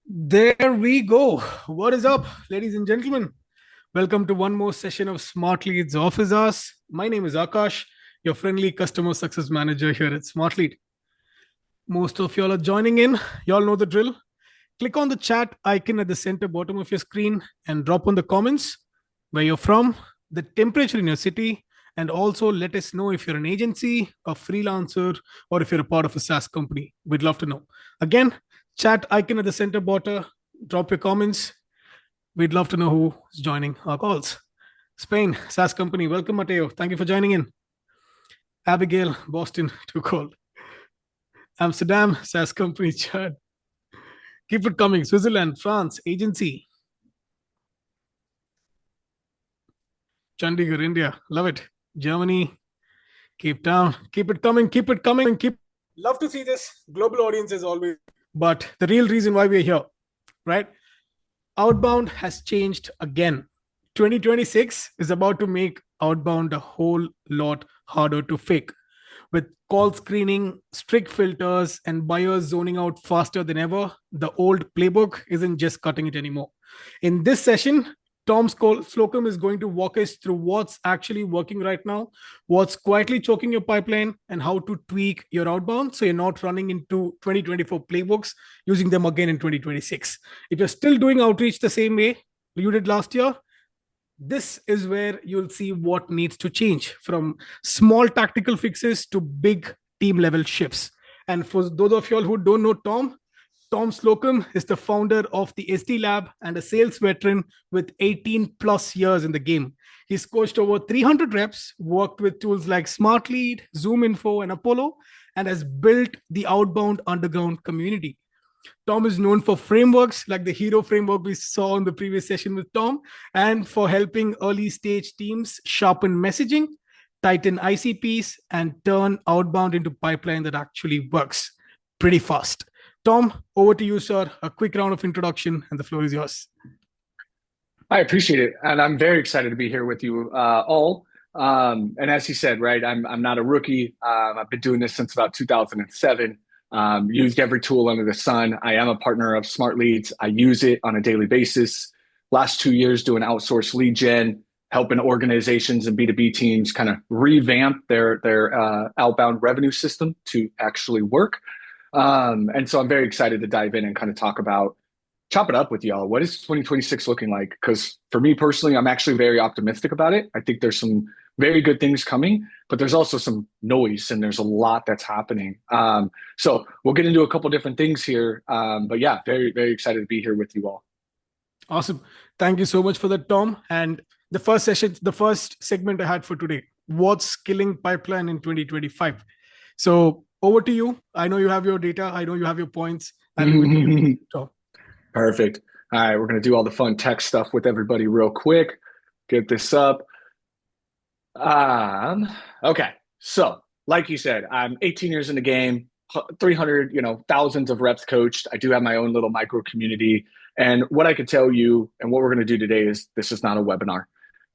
There we go. What is up, ladies and gentlemen? Welcome to one more session of Smartlead's Office Hours. My name is Akash, your friendly customer success manager here at Smartlead. Most of y'all are joining in. Y'all know the drill. Click on the chat icon at the center bottom of your screen and drop on the comments where you're from, the temperature in your city, and also let us know if you're an agency, a freelancer, or if you're a part of a SaaS company. We'd love to know. Again, chat icon at the center bottom. Drop your comments. We'd love to know who's joining our calls. Spain, SaaS company. Welcome, Mateo. Thank you for joining in. Abigail, Boston, to call. Amsterdam, SaaS company. Chad. Keep it coming. Switzerland, France, agency. Chandigarh, India. Love it. Germany, Cape Town. Keep it coming. Keep it coming. Love to see this global audience as always. But the real reason why we're here, right? Outbound has changed again. 2026 is about to make outbound a whole lot harder to fake. With call screening, strict filters, and buyers zoning out faster than ever, the old playbook isn't just cutting it anymore. In this session, Tom Slocum is going to walk us through what's actually working right now, what's quietly choking your pipeline, and how to tweak your outbound so you're not running into 2024 playbooks using them again in 2026. If you're still doing outreach the same way you did last year, this is where you'll see what needs to change from small tactical fixes to big team level shifts. And for those of y'all who don't know Tom Slocum is the founder of the SD Lab and a sales veteran with 18 plus years in the game. He's coached over 300 reps, worked with tools like Smartlead, Zoom Info, and Apollo, and has built the Outbound Underground community. Tom is known for frameworks like the Hero framework we saw in the previous session with Tom, and for helping early stage teams sharpen messaging, tighten ICPs, and turn outbound into pipeline that actually works pretty fast. Tom, over to you, sir. A quick round of introduction, and the floor is yours. I appreciate it, and I'm very excited to be here with you all. And as he said, right, I'm not a rookie. I've been doing this since about 2007. Used every tool under the sun. I am a partner of Smartleads. I use it on a daily basis. Last 2 years doing outsourced lead gen, helping organizations and B2B teams kind of revamp their outbound revenue system to actually work. And so I'm very excited to dive in and kind of chop it up with y'all. What is 2026 looking like? Because for me personally, I'm actually very optimistic about it. I think there's some very good things coming, but there's also some noise and there's a lot that's happening. So we'll get into a couple different things here. But yeah, very, very excited to be here with you all. Awesome. Thank you so much for that, Tom. And the first segment I had for today, what's killing pipeline in 2025? So over to you. I know you have your data. I know you have your points. I'll leave it to you, Tom. Perfect. All right, we're going to do all the fun tech stuff with everybody real quick. Get this up. Okay. So, like you said, I'm 18 years in the game, 300, thousands of reps coached. I do have my own little micro community. And what I could tell you and what we're going to do today is this is not a webinar.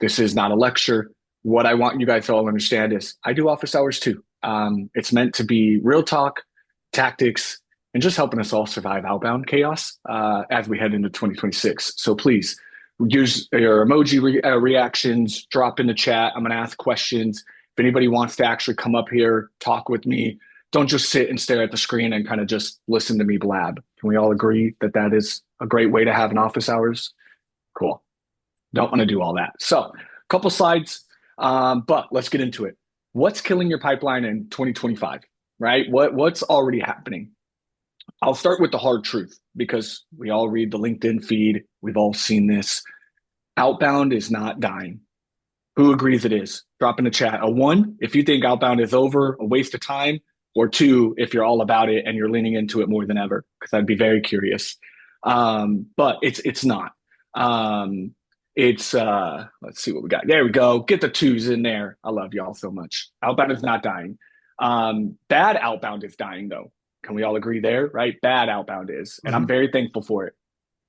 This is not a lecture. What I want you guys to all understand is I do office hours too. It's meant to be real talk, tactics, and just helping us all survive outbound chaos as we head into 2026. So please use your emoji reactions, drop in the chat. I'm going to ask questions. If anybody wants to actually come up here, talk with me, don't just sit and stare at the screen and kind of just listen to me blab. Can we all agree that that is a great way to have an office hours? Cool. Don't want to do all that. So a couple slides, but let's get into it. What's killing your pipeline in 2025, right? What's already happening? I'll start with the hard truth because we all read the LinkedIn feed. We've all seen this. Outbound is not dying. Who agrees it is? Drop in the chat. A 1, if you think outbound is over, a waste of time, or 2, if you're all about it and you're leaning into it more than ever, because I'd be very curious. But it's not. Let's see what we got. There we go. Get the 2s in there. I love y'all so much. Outbound is not dying. Bad outbound is dying though. Can we all agree there, right? Bad outbound is, and I'm very thankful for it.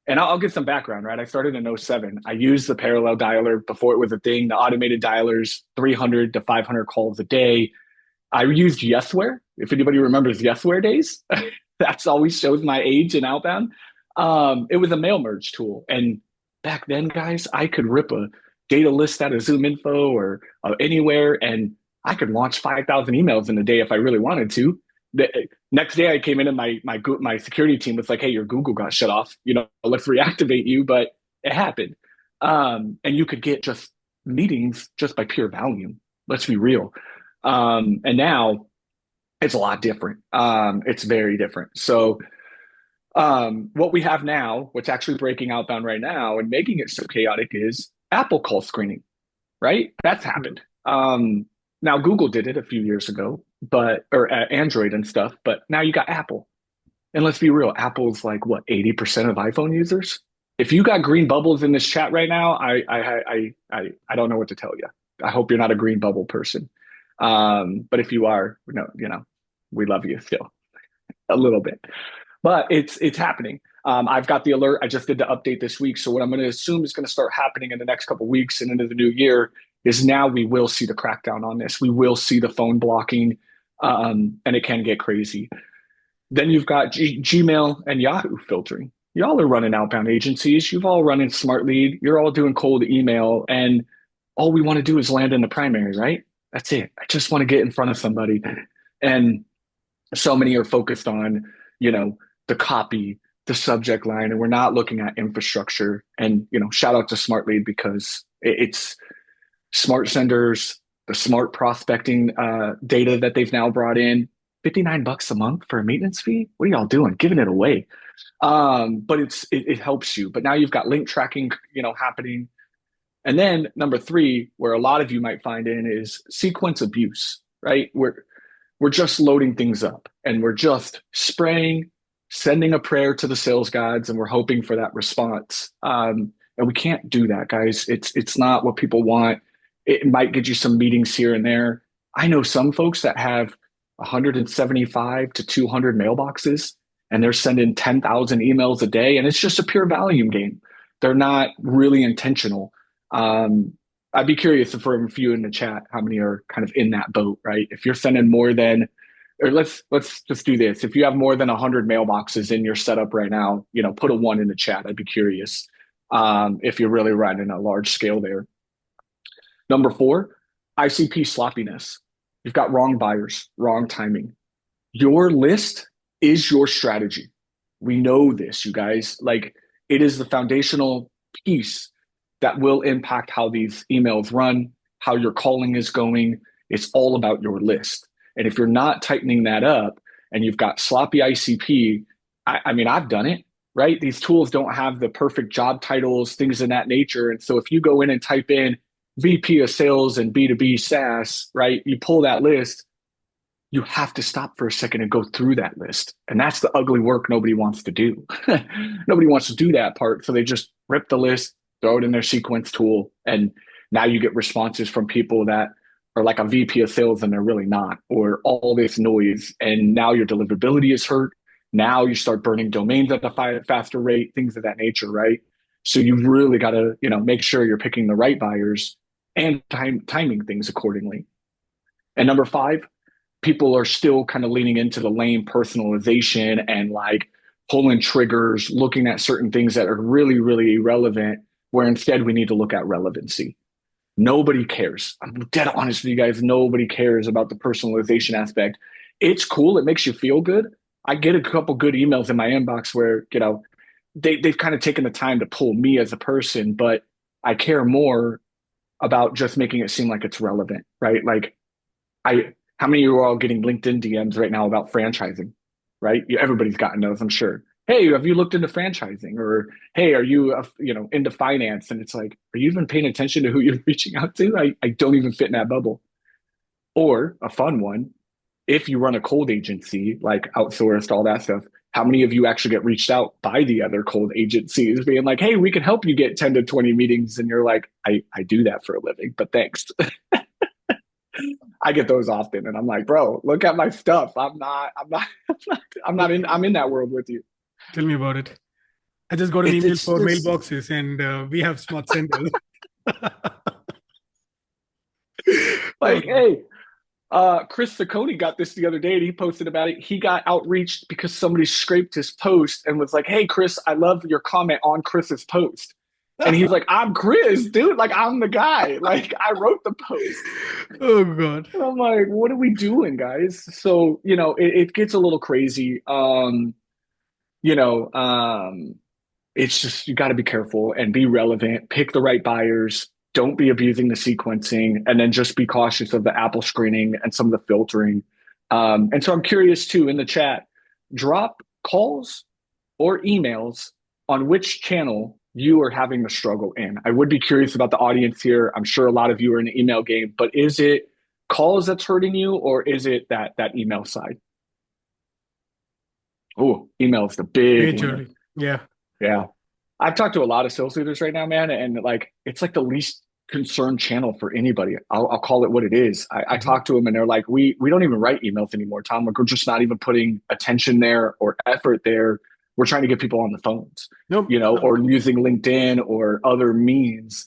And I'll give some background, right? I started in 07. I used the parallel dialer before it was a thing, the automated dialers, 300 to 500 calls a day. I used Yesware. If anybody remembers Yesware days, that's always shows my age in outbound. It was a mail merge tool. And back then, guys, I could rip a data list out of Zoom Info or anywhere, and I could launch 5,000 emails in a day if I really wanted to. The next day, I came in and my security team was like, "Hey, your Google got shut off. Let's reactivate you." But it happened, and you could get just meetings just by pure volume. Let's be real. And now it's a lot different. It's very different. So what we have now, what's actually breaking outbound right now and making it so chaotic is Apple call screening, right? That's happened. Now Google did it a few years ago, or Android and stuff, but now you got Apple. And let's be real, Apple's like what, 80% of iPhone users? If you got green bubbles in this chat right now, I don't know what to tell you. I hope you're not a green bubble person. But if you are, no, we love you still a little bit. But it's happening. I've got the alert. I just did the update this week. So what I'm going to assume is going to start happening in the next couple of weeks and into the new year is now we will see the crackdown on this. We will see the phone blocking, and it can get crazy. Then you've got Gmail and Yahoo filtering. Y'all are running outbound agencies. You've all running Smartlead. You're all doing cold email, and all we want to do is land in the primary, right? That's it. I just want to get in front of somebody, and so many are focused on, the copy, the subject line, and we're not looking at infrastructure. And, shout out to Smartlead because it's smart senders, the smart prospecting data that they've now brought in. $59 a month for a maintenance fee? What are y'all doing? Giving it away. But it helps you. But now you've got link tracking, happening. And then number three, where a lot of you might find in is sequence abuse, right? We're just loading things up and we're just spraying, sending a prayer to the sales gods, and we're hoping for that response. And we can't do that, guys. It's not what people want. It might get you some meetings here and there. I know some folks that have 175 to 200 mailboxes and they're sending 10,000 emails a day, and it's just a pure volume game. They're not really intentional. I'd be curious for a few in the chat how many are kind of in that boat, right? If you're sending more than, or let's just do this. If you have more than 100 mailboxes in your setup right now, put a one in the chat. I'd be curious if you're really running a large scale there. Number four, ICP sloppiness. You've got wrong buyers, wrong timing. Your list is your strategy. We know this, you guys. Like, it is the foundational piece that will impact how these emails run, how your calling is going. It's all about your list. And if you're not tightening that up and you've got sloppy ICP, I mean, I've done it, right? These tools don't have the perfect job titles, things in that nature. And so if you go in and type in VP of sales and B2B SaaS, right? You pull that list, you have to stop for a second and go through that list. And that's the ugly work nobody wants to do. Nobody wants to do that part. So they just rip the list, throw it in their sequence tool. And now you get responses from people that are like a VP of sales and they're really not, or all this noise. And now your deliverability is hurt. Now you start burning domains at a faster rate, things of that nature, right? So you really got to, make sure you're picking the right buyers and timing things accordingly. And number five, people are still kind of leaning into the lame personalization and like pulling triggers, looking at certain things that are really, really irrelevant, where instead we need to look at relevancy. Nobody cares. I'm dead honest with you guys. Nobody cares about the personalization aspect. It's cool. It makes you feel good. I get a couple good emails in my inbox where, they've kind of taken the time to pull me as a person, but I care more about just making it seem like it's relevant, right? Like how many of you are all getting LinkedIn DMs right now about franchising, right? Everybody's gotten those, I'm sure. Hey, have you looked into franchising? Or, hey, are you, into finance? And it's like, are you even paying attention to who you're reaching out to? I don't even fit in that bubble. Or a fun one, if you run a cold agency, like outsourced, all that stuff, how many of you actually get reached out by the other cold agencies being like, hey, we can help you get 10 to 20 meetings. And you're like, I do that for a living, but thanks. I get those often, and I'm like, bro, look at my stuff. I'm in that world with you. Tell me about it. I just got an email for mailboxes, and we have smart senders. Like, hey, Chris Saccone got this the other day and he posted about it. He got outreached because somebody scraped his post and was like, "Hey, Chris, I love your comment on Chris's post." And he's like, "I'm Chris, dude. Like, I'm the guy. Like, I wrote the post." Oh God. And I'm like, "What are we doing, guys?" So, it gets a little crazy. You know, it's just you got to be careful and be relevant, pick the right buyers, don't be abusing the sequencing, and then just be cautious of the Apple screening and some of the filtering. And so I'm curious too in the chat, drop calls or emails on which channel you are having the struggle in. I would be curious about the audience here. I'm sure a lot of you are in the email game, but is it calls that's hurting you or is it that email side? Oh, email is the big winner. Majorly. Yeah. Yeah. I've talked to a lot of sales leaders right now, man, and like it's like the least concerned channel for anybody. I'll call it what it is. I Mhm. talk to them and they're like, we don't even write emails anymore, Tom. Like, we're just not even putting attention there or effort there. We're trying to get people on the phones, No, or using LinkedIn or other means.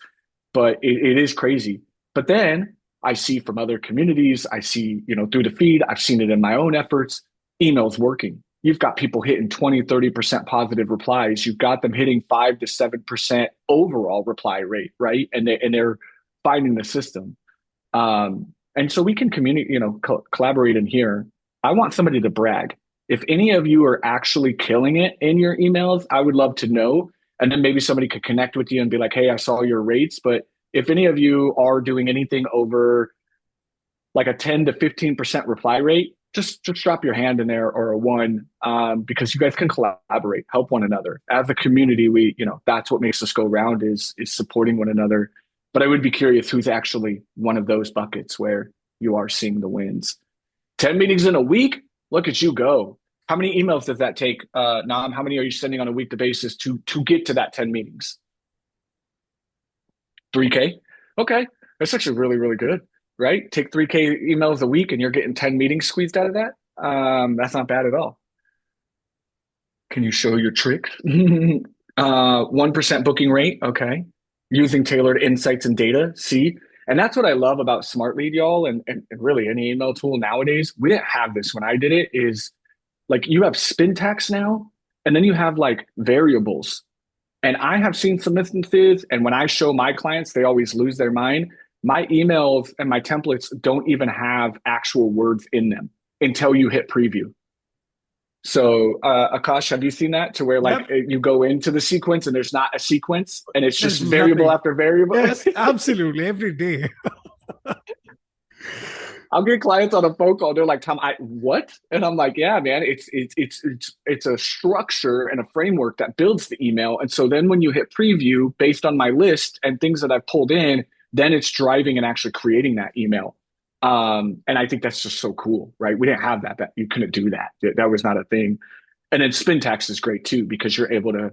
But it is crazy. But then I see from other communities, I see, through the feed, I've seen it in my own efforts, emails working. You've got people hitting 20, 30% positive replies. You've got them hitting 5 to 7% overall reply rate, right? And they're finding the system. And so we can communicate, collaborate in here. I want somebody to brag. If any of you are actually killing it in your emails, I would love to know. And then maybe somebody could connect with you and be like, "Hey, I saw your rates." But if any of you are doing anything over like a 10 to 15% reply rate, just drop your hand in there or a one, because you guys can collaborate, help one another. As a community, that's what makes us go round is supporting one another. But I would be curious who's actually one of those buckets where you are seeing the wins. 10 meetings in a week? Look at you go. How many emails does that take, Nam? How many are you sending on a weekly basis to get to that 10 meetings? 3K? Okay. That's actually really, really good, right? Take 3K emails a week and you're getting 10 meetings squeezed out of that. That's not bad at all. Can you show your tricks? 1% booking rate. Okay. Using tailored insights and data. See? And that's what I love about Smartlead, y'all, and really any email tool nowadays. We didn't have this when I did it, is like you have spin tax now, and then you have like variables. And I have seen some instances, and when I show my clients, they always lose their mind. My emails and my templates don't even have actual words in them until you hit preview. So, Akash, have you seen that to where like yep. you go into the sequence and there's not a sequence and it's just There's variable nothing. after variable? Yes, absolutely. Every day. I'll get clients on a phone call. They're like, "Tom, what?" And I'm like, "Yeah, man, it's a structure and a framework that builds the email. And so then when you hit preview based on my list and things that I've pulled in, then it's driving and actually creating that email." And I think that's just so cool, right? We didn't have that. That you couldn't do that. That was not a thing. And then spin tax is great too because you're able to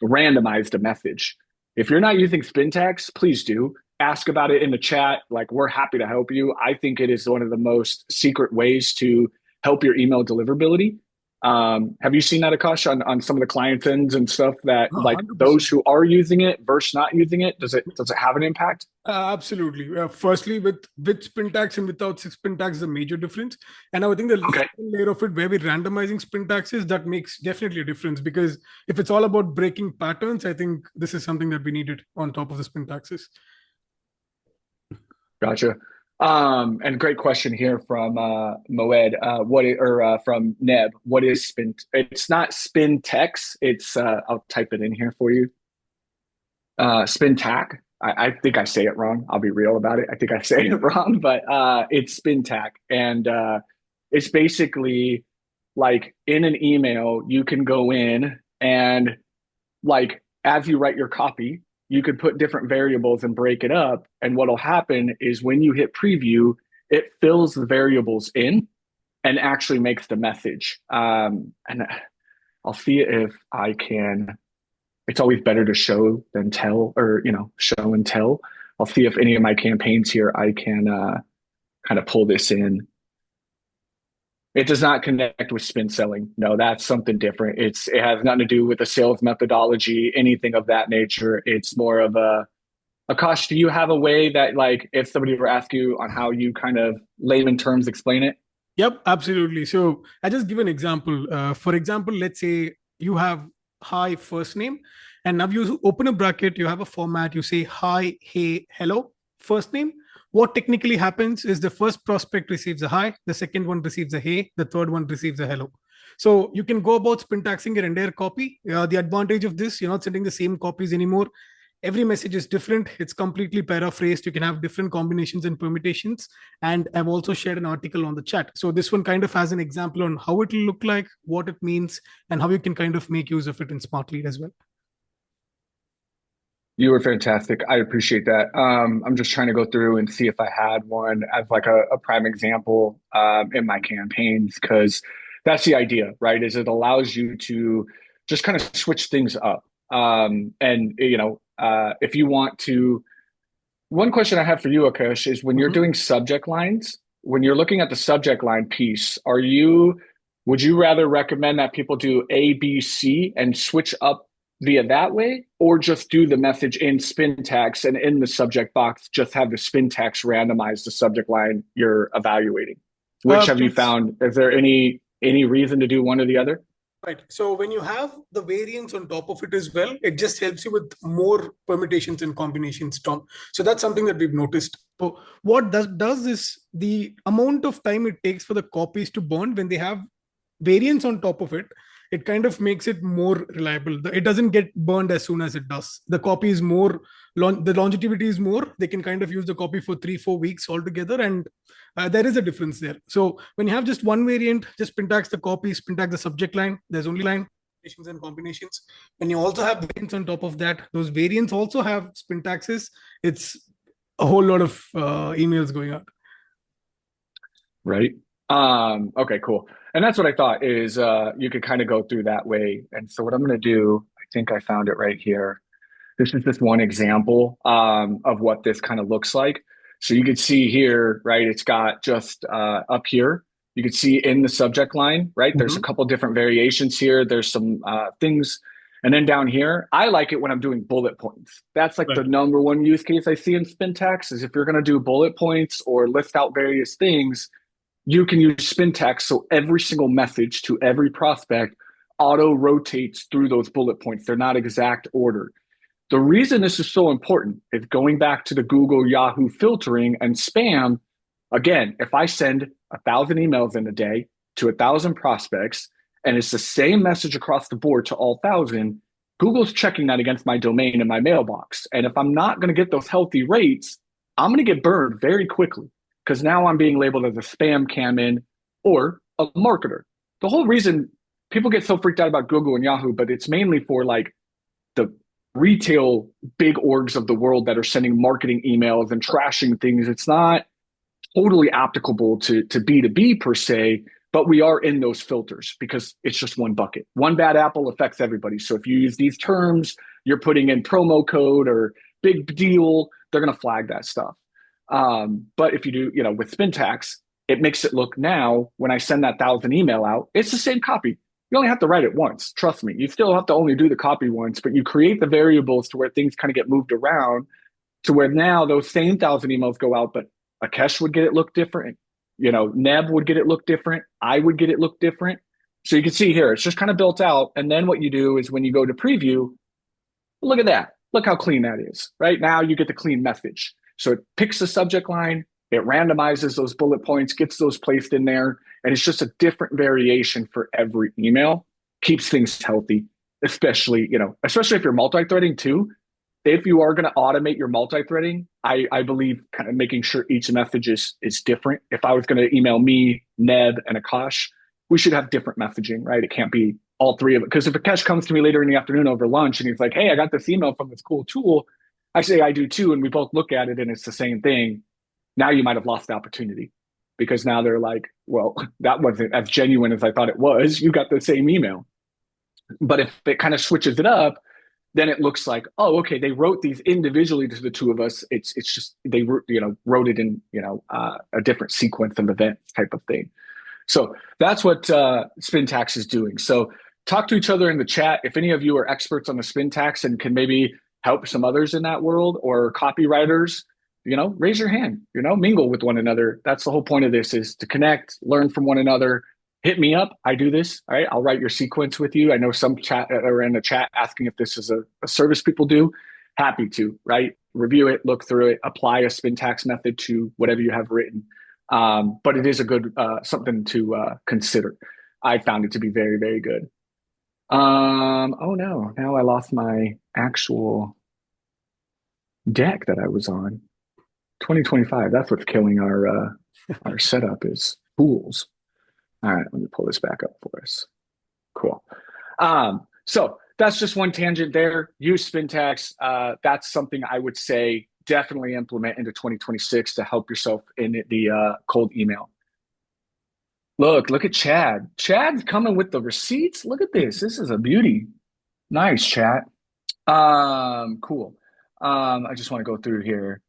randomize the message. If you're not using spin tax, please do ask about it in the chat. Like, we're happy to help you. I think it is one of the most secret ways to help your email deliverability. Have you seen that, Akash, on some of the client ends and stuff that Oh, like those 100%. who are using it versus not using it? Does it have an impact? Absolutely. Firstly, with spin tax and without spin tax is a major difference. And I would think the Okay. second layer of it, where we're randomizing spin taxes, that makes definitely a difference. Because if it's all about breaking patterns, I think this is something that we needed on top of the spin taxes. Gotcha. And great question here from Moed. From Neb. What is spin? It's not spin text. It's I'll type it in here for you. Spin tack. I think I say it wrong. I'll be real about it. I think I say it wrong, but it's spin tack, and it's basically like in an email you can go in and like as you write your copy, you could put different variables and break it up. And what'll happen is when you hit preview, it fills the variables in and actually makes the message. And I'll see if I can. It's always better to show than tell, or show and tell. I'll see if any of my campaigns here I can kind of pull this in. It does not connect with spin selling. No, that's something different. It has nothing to do with the sales methodology, anything of that nature. It's more of a Akash, do you have a way that, like, if somebody were to ask you on how you kind of layman terms explain it? Yep, absolutely. So I just give an example. For example, let's say you have hi first name, and now you open a bracket, you have a format, you say hi, hey, hello, first name. What technically happens is the first prospect receives a hi, the second one receives a hey, the third one receives a hello. So you can go about syntaxing your entire copy. The advantage of this, you're not sending the same copies anymore. Every message is different, it's completely paraphrased, you can have different combinations and permutations. And I've also shared an article on the chat, so this one kind of has an example on how it will look like, what it means, and how you can kind of make use of it in Smartlead as well. You were fantastic. I appreciate that. I'm just trying to go through and see if I had one as like a prime example in my campaigns, because that's the idea, right? Is it allows you to just kind of switch things up. And if you want to, one question I have for you, Akash, is when you're Mhm. doing subject lines, when you're looking at the subject line piece, would you rather recommend that people do A, B, C and switch up via that way, or just do the message in spin tags and in the subject box, just have the spin tags randomize the subject line you're evaluating? Which have you It's found? Is there any reason to do one or the other? right. So when you have the variance on top of it as well, it just helps you with more permutations and combinations, Tom. So that's something that we've noticed. So what does is the amount of time it takes for the copies to bond when they have variance on top of it, it kind of makes it more reliable. It doesn't get burned as soon as it does. The copy is more the longevity is more. They can kind of use the copy for 3-4 weeks altogether, and there is a difference there. So when you have just one variant, just syntax the copy, syntax the subject line. There's only line and combinations. When you also have variants on top of that, those variants also have syntaxes. It's a whole lot of emails going out. Right. Okay, cool. And that's what I thought is you could kind of go through that way. And so what I'm going to do, I think I found it right here. This is just one example of what this kind of looks like. So you can see here, right? It's got just up here. You can see in the subject line, right? There's a Mhm. couple different variations here. There's some things. And then down here, I like it when I'm doing bullet points. That's like the Right. number one use case I see in Spintax is if you're going to do bullet points or list out various things, you can use spin text. So every single message to every prospect auto rotates through those bullet points. They're not exact order. The reason this is so important is going back to the Google Yahoo filtering and spam. Again, if I send 1,000 emails in a day to 1,000 prospects and it's the same message across the board to all 1,000, Google's checking that against my domain and my mailbox. And if I'm not going to get those healthy rates, I'm going to get burned very quickly because now I'm being labeled as a spam cam or a marketer. The whole reason people get so freaked out about Google and Yahoo, but it's mainly for like the retail big orgs of the world that are sending marketing emails and trashing things. It's not totally applicable to B2B per se, but we are in those filters because it's just one bucket. One bad apple affects everybody. So if you use these terms, you're putting in promo code or big deal, they're going to flag that stuff. But if you do, with Spintax, it makes it look now when I send that 1,000 email out, it's the same copy. You only have to write it once. Trust me. You still have to only do the copy once, but you create the variables to where things kind of get moved around to where now those same 1,000 emails go out, but Akesh would get it look different. Neb would get it look different. I would get it look different. So you can see here, it's just kind of built out. And then what you do is when you go to preview, look at that. Look how clean that is. Right now, you get the clean message. So it picks the subject line, it randomizes those bullet points, gets those placed in there, and it's just a different variation for every email. Keeps things healthy, especially if you're multi-threading too. If you are going to automate your multi-threading, I believe kind of making sure each message is different. If I was going to email me, Neb, and Akash, we should have different messaging, right? It can't be all three of it. Because if Akash comes to me later in the afternoon over lunch and he's like, hey, I got this email from this cool tool, I say I do too, and we both look at it and it's the same thing. Now you might have lost the opportunity because now they're like, well, that wasn't as genuine as I thought it was. You got the same email. But if it kind of switches it up, then it looks like, oh, okay, they wrote these individually to the two of us. It's just they wrote it in a different sequence of events type of thing. So that's what Spintax is doing. So talk to each other in the chat. If any of you are experts on the Spintax and can maybe help some others in that world, or copywriters, raise your hand, mingle with one another. That's the whole point of this, is to connect, learn from one another. Hit me up. I do this. All right. I'll write your sequence with you. I know some chat are in the chat asking if this is a service people do. Happy to, right? Review it, look through it, apply a Spintax method to whatever you have written. But it is a good something to consider. I found it to be very, very good. Oh no, now I lost my actual deck that I was on. 2025. That's what's killing our setup, is fools. All right, let me pull this back up for us. Cool. So that's just one tangent there. Use Spintax. That's something I would say definitely implement into 2026 to help yourself in the cold email. Look at Chad. Chad's coming with the receipts. Look at this. This is a beauty. Nice, chat. Cool. I just want to go through here.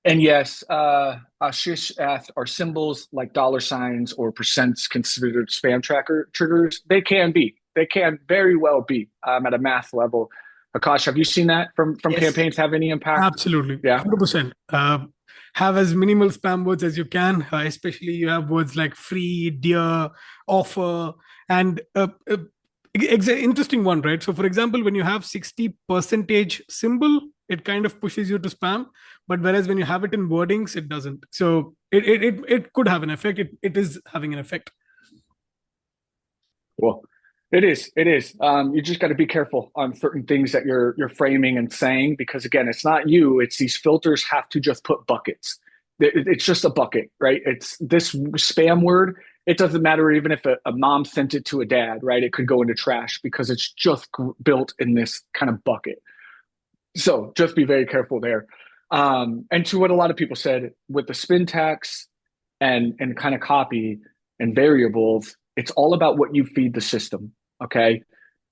And yes, Ashish asked, are symbols like dollar signs or percents considered spam tracker triggers? They can be. They can very well be at a math level. Akash, have you seen that from Yes. campaigns have any impact? Absolutely. Yeah. 100%. Have as minimal spam words as you can, especially you have words like free, dear, offer, and interesting one, right? So for example, when you have 60 percentage symbol, it kind of pushes you to spam, but whereas when you have it in wordings, it doesn't. So it could have an effect. It is having an effect. Well, it is. You just got to be careful on certain things that you're framing and saying, because again, it's not you. It's these filters have to just put buckets. It's just a bucket, right? It's this spam word. It doesn't matter even if a mom sent it to a dad, right? It could go into trash because it's just built in this kind of bucket. So just be very careful there. And to what a lot of people said with the Spintax and kind of copy and variables, it's all about what you feed the system. Okay.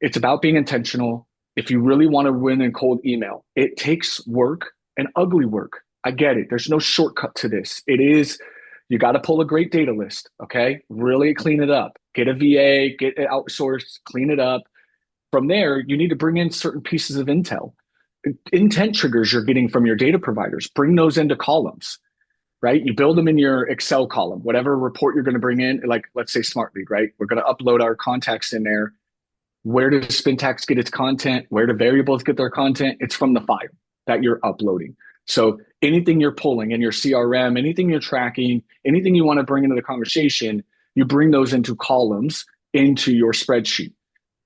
It's about being intentional. If you really want to win in cold email, it takes work and ugly work. I get it. There's no shortcut to this. It is, you got to pull a great data list. Okay. Really clean it up. Get a VA, get it outsourced, clean it up. From there, you need to bring in certain pieces of intel. Intent triggers you're getting from your data providers, bring those into columns, right? You build them in your Excel column, whatever report you're going to bring in, like let's say Smartlead, right? We're going to upload our contacts in there. Where does Spintax get its content? Where do variables get their content? It's from the file that you're uploading. So anything you're pulling in your CRM, anything you're tracking, anything you want to bring into the conversation, you bring those into columns into your spreadsheet.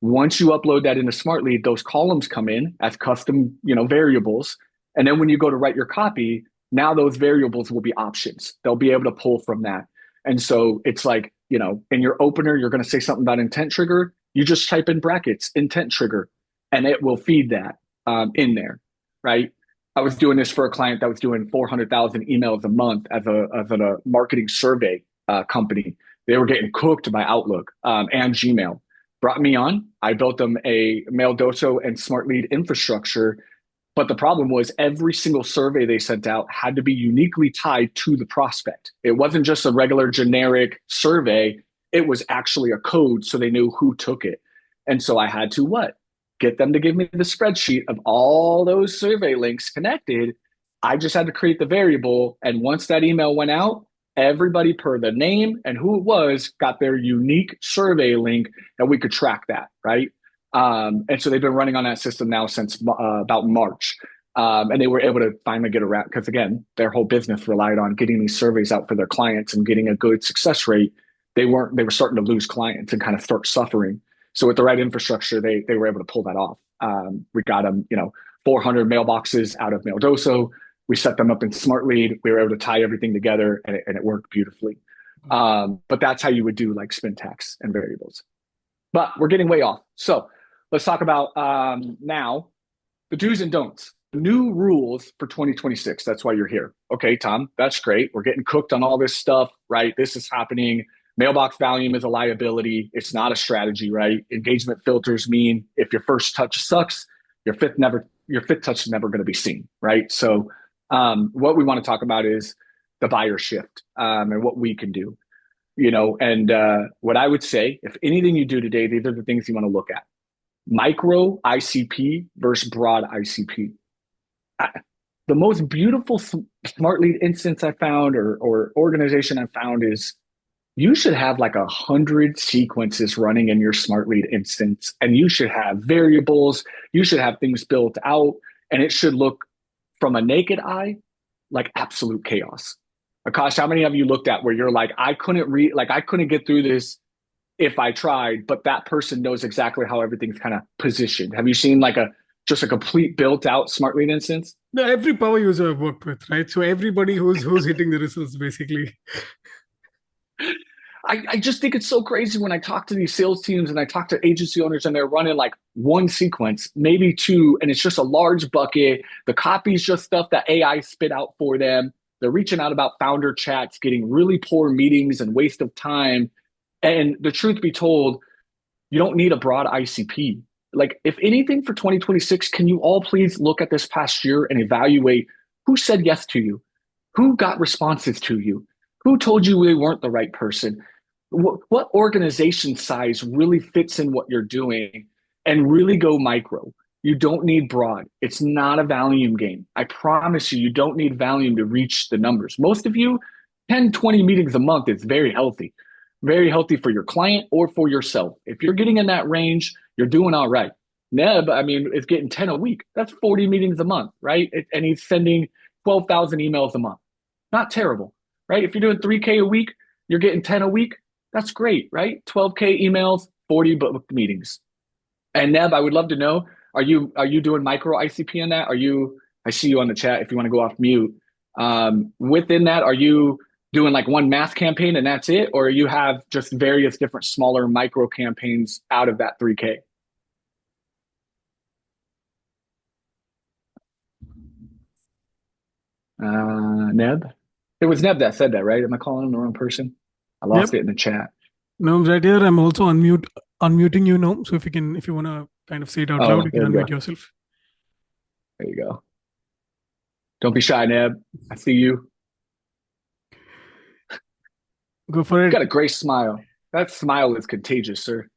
Once you upload that into Smartlead, those columns come in as custom, variables. And then when you go to write your copy, now those variables will be options. They'll be able to pull from that. And so it's like, in your opener, you're going to say something about intent trigger. You just type in brackets, intent trigger, and it will feed that in there, right? I was doing this for a client that was doing 400,000 emails a month as a marketing survey company. They were getting cooked by Outlook and Gmail. Brought me on. I built them a Maildoso and Smartlead infrastructure. But the problem was every single survey they sent out had to be uniquely tied to the prospect. It wasn't just a regular generic survey. It was actually a code so they knew who took it. And so I had to what? Get them to give me the spreadsheet of all those survey links connected. I just had to create the variable. And once that email went out, everybody per the name and who it was got their unique survey link, and we could track that, right? And so they've been running on that system now since about March. And they were able to finally get around, because again, their whole business relied on getting these surveys out for their clients and getting a good success rate. They were starting to lose clients and kind of start suffering. So with the right infrastructure, they were able to pull that off. We got them, 400 mailboxes out of Maildoso. We set them up in Smartlead. We were able to tie everything together, and it worked beautifully. But that's how you would do like Spintax and variables. But we're getting way off. So let's talk about now the do's and don'ts. New rules for 2026. That's why you're here. Okay, Tom, that's great. We're getting cooked on all this stuff, right? This is happening. Mailbox volume is a liability. It's not a strategy, right? Engagement filters mean if your first touch sucks, your fifth touch is never going to be seen, right? So what we want to talk about is the buyer shift and what we can do, and what I would say, if anything you do today, these are the things you want to look at. micro ICP versus broad ICP. The most beautiful smart lead instance I found or organization I found is you should have like 100 sequences running in your smart lead instance, and you should have variables. You should have things built out, and it should look from a naked eye like absolute chaos. Akash, how many of you looked at where you're like, I couldn't read, like I couldn't get through this if I tried, but that person knows exactly how everything's kind of positioned. Have you seen like just a complete built out smart lead instance? No, every power user I've worked with, right? So everybody who's hitting the results basically. I just think it's so crazy when I talk to these sales teams and I talk to agency owners and they're running like one sequence, maybe two, and it's just a large bucket. The copy's just stuff that AI spit out for them. They're reaching out about founder chats, getting really poor meetings and waste of time. And the truth be told, you don't need a broad ICP. Like, if anything for 2026, can you all please look at this past year and evaluate who said yes to you? Who got responses to you? Who told you they weren't the right person? What organization size really fits in what you're doing, and really go micro. You don't need broad. It's not a volume game. I promise you, you don't need volume to reach the numbers. Most of you, 10, 20 meetings a month is very healthy for your client or for yourself. If you're getting in that range, you're doing all right. Neb, I mean, is getting 10 a week. That's 40 meetings a month, right? And he's sending 12,000 emails a month. Not terrible, right? If you're doing 3K a week, you're getting 10 a week. That's great, right? 12K emails, 40 booked meetings. And Neb, I would love to know, are you doing micro ICP in that? I see you on the chat if you want to go off mute. Within that, are you doing like one mass campaign and that's it? Or you have just various different smaller micro campaigns out of that 3K? Neb? It was Neb that said that, right? Am I calling him the wrong person? I lost it in the chat. No, right here. I'm also unmuting you now. So if you want to kind of say it out loud, you can unmute yourself. There you go. Don't be shy, Neb. I see you. Go for it. You got a great smile. That smile is contagious, sir.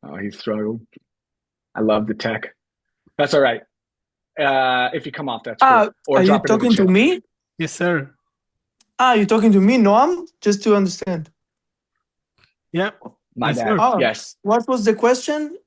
Oh, he's struggled. I love the tech. That's all right. If you come off, that's cool. Or are you talking to me? Yes, sir. You're talking to me, Noam? Just to understand. Yeah. My bad. Yes. What was the question?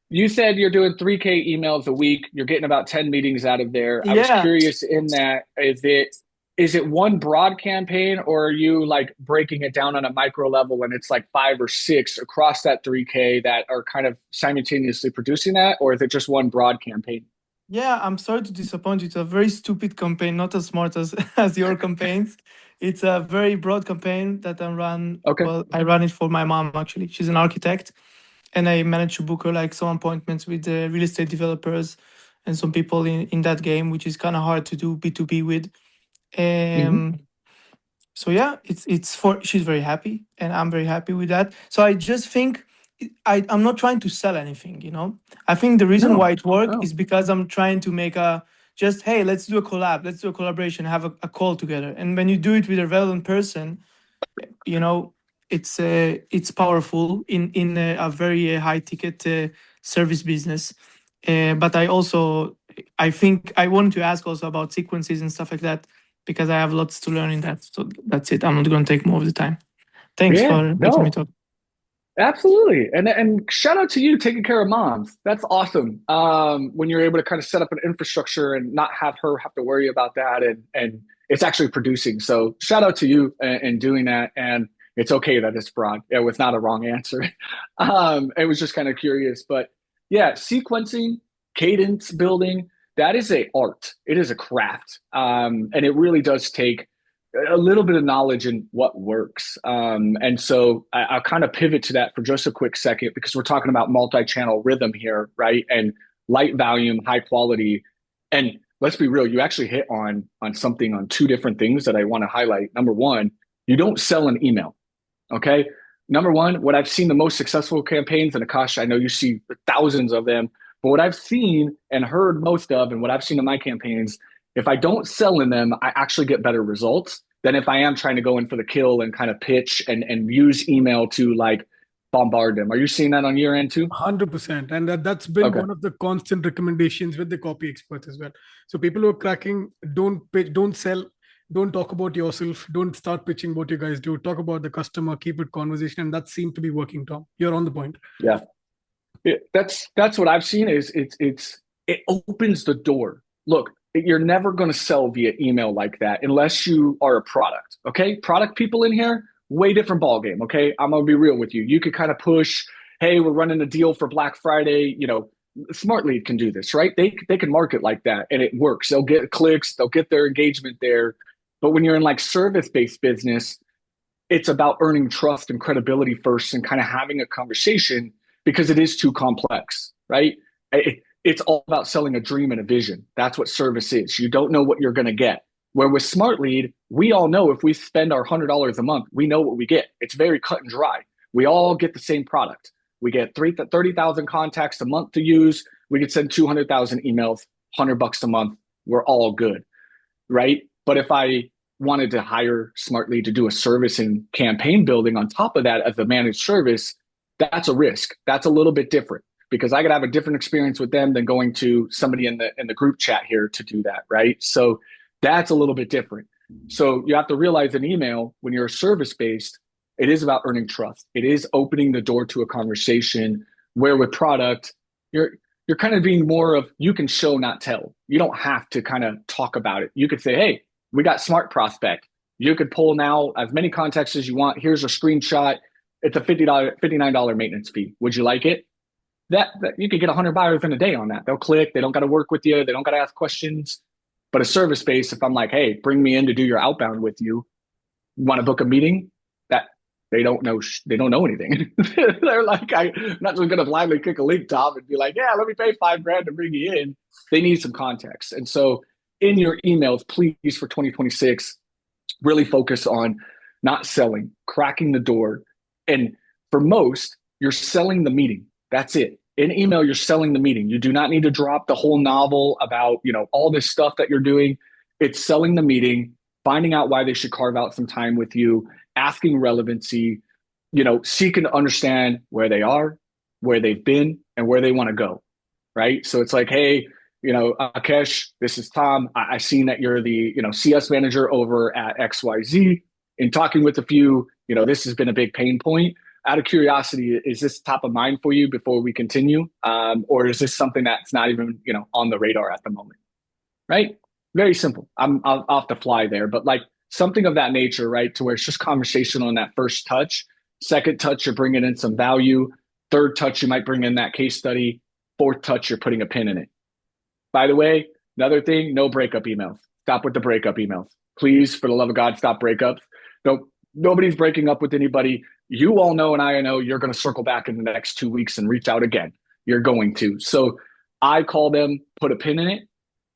You said you're doing 3K emails a week. You're getting about 10 meetings out of there. I was curious in that, is it one broad campaign, or are you like breaking it down on a micro level and it's like 5 or 6 across that 3K that are kind of simultaneously producing that? Or is it just one broad campaign? Yeah, I'm sorry to disappoint you. It's a very stupid campaign, not as smart as your campaigns. It's a very broad campaign that I run. Okay. Well, I run it for my mom, actually. She's an architect. And I managed to book her like some appointments with the real estate developers and some people in that game, which is kind of hard to do B2B with. So yeah, she's very happy and I'm very happy with that. So I just think I'm not trying to sell anything, you know. I think the reason why it worked is because I'm trying to make hey, let's do a collab, let's do a collaboration, have a call together. And when you do it with a relevant person, you know, it's powerful in a very high ticket service business. But I think I wanted to ask also about sequences and stuff like that, because I have lots to learn in that. So that's it. I'm not going to take more of the time. Thanks for letting me talk. Absolutely. And shout out to you taking care of moms. That's awesome. When you're able to kind of set up an infrastructure and not have her have to worry about that, and it's actually producing. So shout out to you in doing that. And it's okay that it's broad. It was not a wrong answer. It was just kind of curious. But yeah, sequencing, cadence building, that is an art. It is a craft. And it really does take a little bit of knowledge in what works. And so I'll kind of pivot to that for just a quick second, because we're talking about multi-channel rhythm here, right? And light volume, high quality. And let's be real, you actually hit on something, on 2 different things that I want to highlight. Number one, you don't sell an email, okay? Number one, what I've seen the most successful campaigns, and Akash, I know you see thousands of them, but what I've seen and heard most of, and what I've seen in my campaigns, if I don't sell in them, I actually get better results than if I am trying to go in for the kill and kind of pitch and use email to like bombard them. Are you seeing that on your end too? 100%. And that's been one of the constant recommendations with the copy experts as well. So people who are cracking, don't pitch, don't sell, don't talk about yourself, don't start pitching what you guys do. Talk about the customer, keep it conversation. And that seemed to be working, Tom. You're on the point. Yeah. That's what I've seen is it opens the door. Look, you're never going to sell via email like that unless you are a product. Okay. Product people in here, way different ball game. Okay. I'm going to be real with you. You could kind of push, hey, we're running a deal for Black Friday. You know, Smartlead can do this, right? They can market like that and it works. They'll get clicks, they'll get their engagement there. But when you're in like service-based business, it's about earning trust and credibility first and kind of having a conversation because it is too complex, right? It's all about selling a dream and a vision. That's what service is. You don't know what you're going to get. Where with Smartlead, we all know if we spend our $100 a month, we know what we get. It's very cut and dry. We all get the same product. We get 30,000 contacts a month to use. We could send 200,000 emails, $100 a month. We're all good, right? But if I wanted to hire Smartlead to do a service and campaign building on top of that as a managed service, that's a risk. That's a little bit different because I could have a different experience with them than going to somebody in the group chat here to do that, right? So that's a little bit different. So you have to realize in email, when you're service-based, it is about earning trust. It is opening the door to a conversation where with product, you're kind of being more of, you can show, not tell. You don't have to kind of talk about it. You could say, hey, we got Smart Prospect. You could pull now as many contacts as you want. Here's a screenshot. It's a $59 maintenance fee. Would you like it? That you could get 100 buyers in a day on that. They'll click. They don't got to work with you. They don't got to ask questions. But a service base, if I'm like, hey, bring me in to do your outbound with you, want to book a meeting? That they don't know. They don't know anything. They're like, I'm not just going to blindly click a link, Tom, and be like, yeah, let me pay $5,000 to bring you in. They need some context. And so in your emails, please, for 2026, really focus on not selling, cracking the door. And for most, you're selling the meeting. That's it. In email, you're selling the meeting. You do not need to drop the whole novel about, all this stuff that you're doing. It's selling the meeting, finding out why they should carve out some time with you, asking relevancy, seeking to understand where they are, where they've been, and where they want to go, right? So it's like, hey, Akesh, this is Tom. I seen that you're the, CS manager over at XYZ. In talking with a few, this has been a big pain point. Out of curiosity, is this top of mind for you before we continue? Or is this something that's not even, on the radar at the moment, right? Very simple. I'm off the fly there, but like something of that nature, right? To where it's just conversational in that first touch. Second touch, you're bringing in some value. Third touch, you might bring in that case study. Fourth touch, you're putting a pin in it. By the way, another thing, no breakup emails. Stop with the breakup emails. Please, for the love of God, stop breakups. Nobody's breaking up with anybody. You all know and I know you're going to circle back in the next 2 weeks and reach out again. You're going to. So I call them, put a pin in it.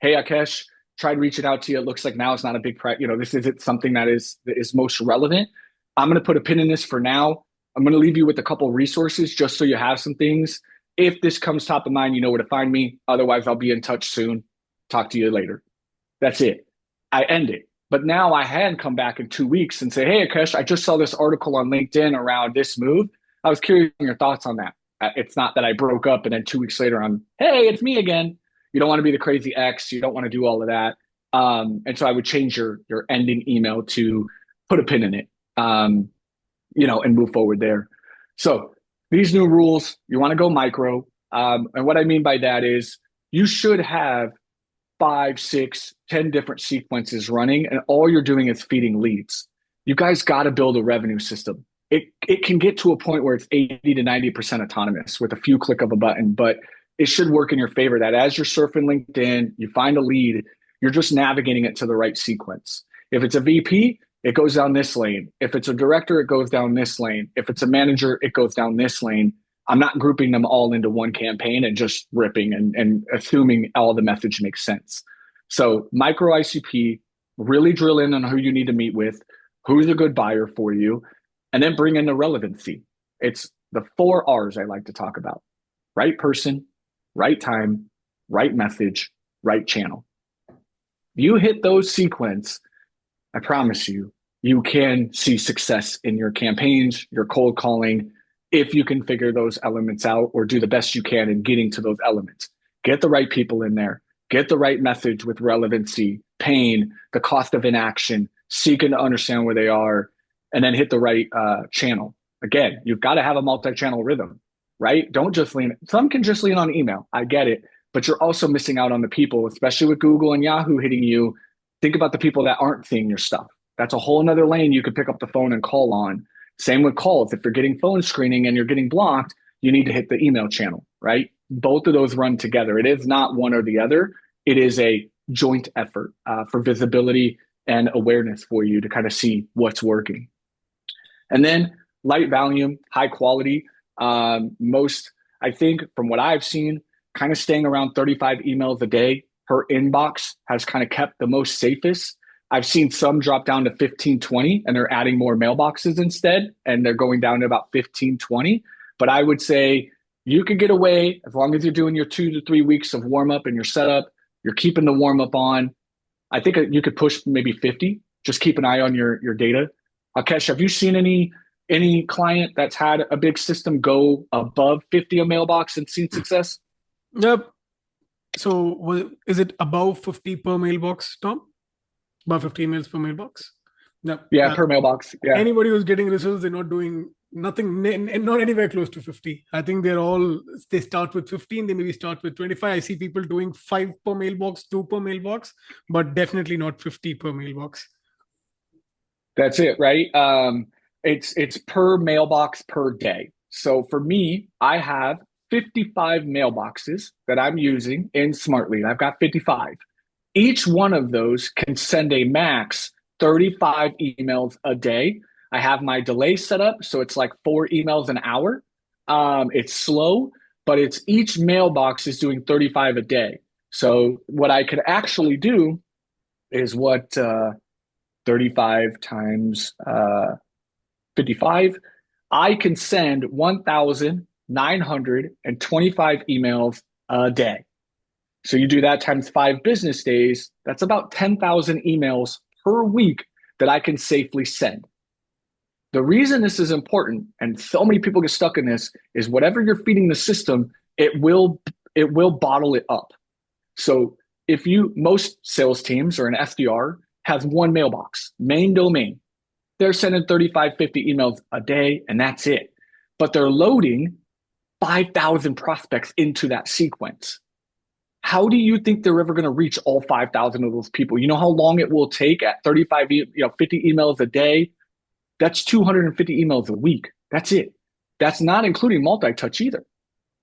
Hey, Akesh, tried reaching out to you. It looks like now it's not a big this isn't something that is most relevant. I'm going to put a pin in this for now. I'm going to leave you with a couple of resources just so you have some things. If this comes top of mind, you know where to find me. Otherwise, I'll be in touch soon. Talk to you later. That's it. I end it. But now I had come back in 2 weeks and say, hey, Akesh, I just saw this article on LinkedIn around this move. I was curious on your thoughts on that. It's not that I broke up and then 2 weeks later hey, it's me again. You don't want to be the crazy ex. You don't want to do all of that. And so I would change your ending email to put a pin in it, and move forward there. So these new rules, you want to go micro. And what I mean by that is you should have 5, 6, 10 different sequences running, and all you're doing is feeding leads. You guys got to build a revenue system. It can get to a point where it's 80 to 90% autonomous with a few click of a button, but it should work in your favor that as you're surfing LinkedIn, you find a lead, you're just navigating it to the right sequence. If it's a VP, it goes down this lane. If it's a director, it goes down this lane. If it's a manager, it goes down this lane. I'm not grouping them all into one campaign and just ripping and assuming all the message makes sense. So micro ICP, really drill in on who you need to meet with, who's a good buyer for you, and then bring in the relevancy. It's the 4 R's I like to talk about. Right person, right time, right message, right channel. You hit those sequence, I promise you, you can see success in your campaigns, your cold calling, if you can figure those elements out or do the best you can in getting to those elements. Get the right people in there, get the right message with relevancy, pain, the cost of inaction, seeking to understand where they are, and then hit the right channel. Again, you've got to have a multi-channel rhythm, right? Don't just lean. Some can just lean on email. I get it. But you're also missing out on the people, especially with Google and Yahoo hitting you. Think about the people that aren't seeing your stuff. That's a whole nother lane you could pick up the phone and call on. Same with calls. If you're getting phone screening and you're getting blocked, you need to hit the email channel, right? Both of those run together. It is not one or the other. It is a joint effort for visibility and awareness for you to kind of see what's working. And then light volume, high quality. Most, I think, from what I've seen, kind of staying around 35 emails a day per inbox has kind of kept the most safest. I've seen some drop down to 15, 20, and they're adding more mailboxes instead, and they're going down to about 15, 20. But I would say you could get away as long as you're doing your 2 to 3 weeks of warm up and your setup, you're keeping the warm up on. I think you could push maybe 50. Just keep an eye on your data. Akesh, have you seen any client that's had a big system go above 50 a mailbox and seen success? Yep. So is it above 50 per mailbox, Tom? About 50 emails per mailbox? No. Yeah, per mailbox. Yeah. Anybody who's getting results, they're not doing nothing, not anywhere close to 50. I think they start with 15, they maybe start with 25. I see people doing 5 per mailbox, 2 per mailbox, but definitely not 50 per mailbox. That's it, right? It's per mailbox per day. So for me, I have 55 mailboxes that I'm using in Smartlead. I've got 55. Each one of those can send a max 35 emails a day. I have my delay set up, so it's like 4 emails an hour. It's slow, but it's each mailbox is doing 35 a day. So what I could actually do is 35 times 55. I can send 1,925 emails a day. So you do that times 5 business days, that's about 10,000 emails per week that I can safely send. The reason this is important, and so many people get stuck in this, is whatever you're feeding the system, it will bottle it up. So most sales teams or an SDR has one mailbox, main domain. They're sending 35, 50 emails a day, and that's it. But they're loading 5,000 prospects into that sequence. How do you think they're ever going to reach all 5,000 of those people? You know how long it will take at 35, 50 emails a day? That's 250 emails a week. That's it. That's not including multi-touch either,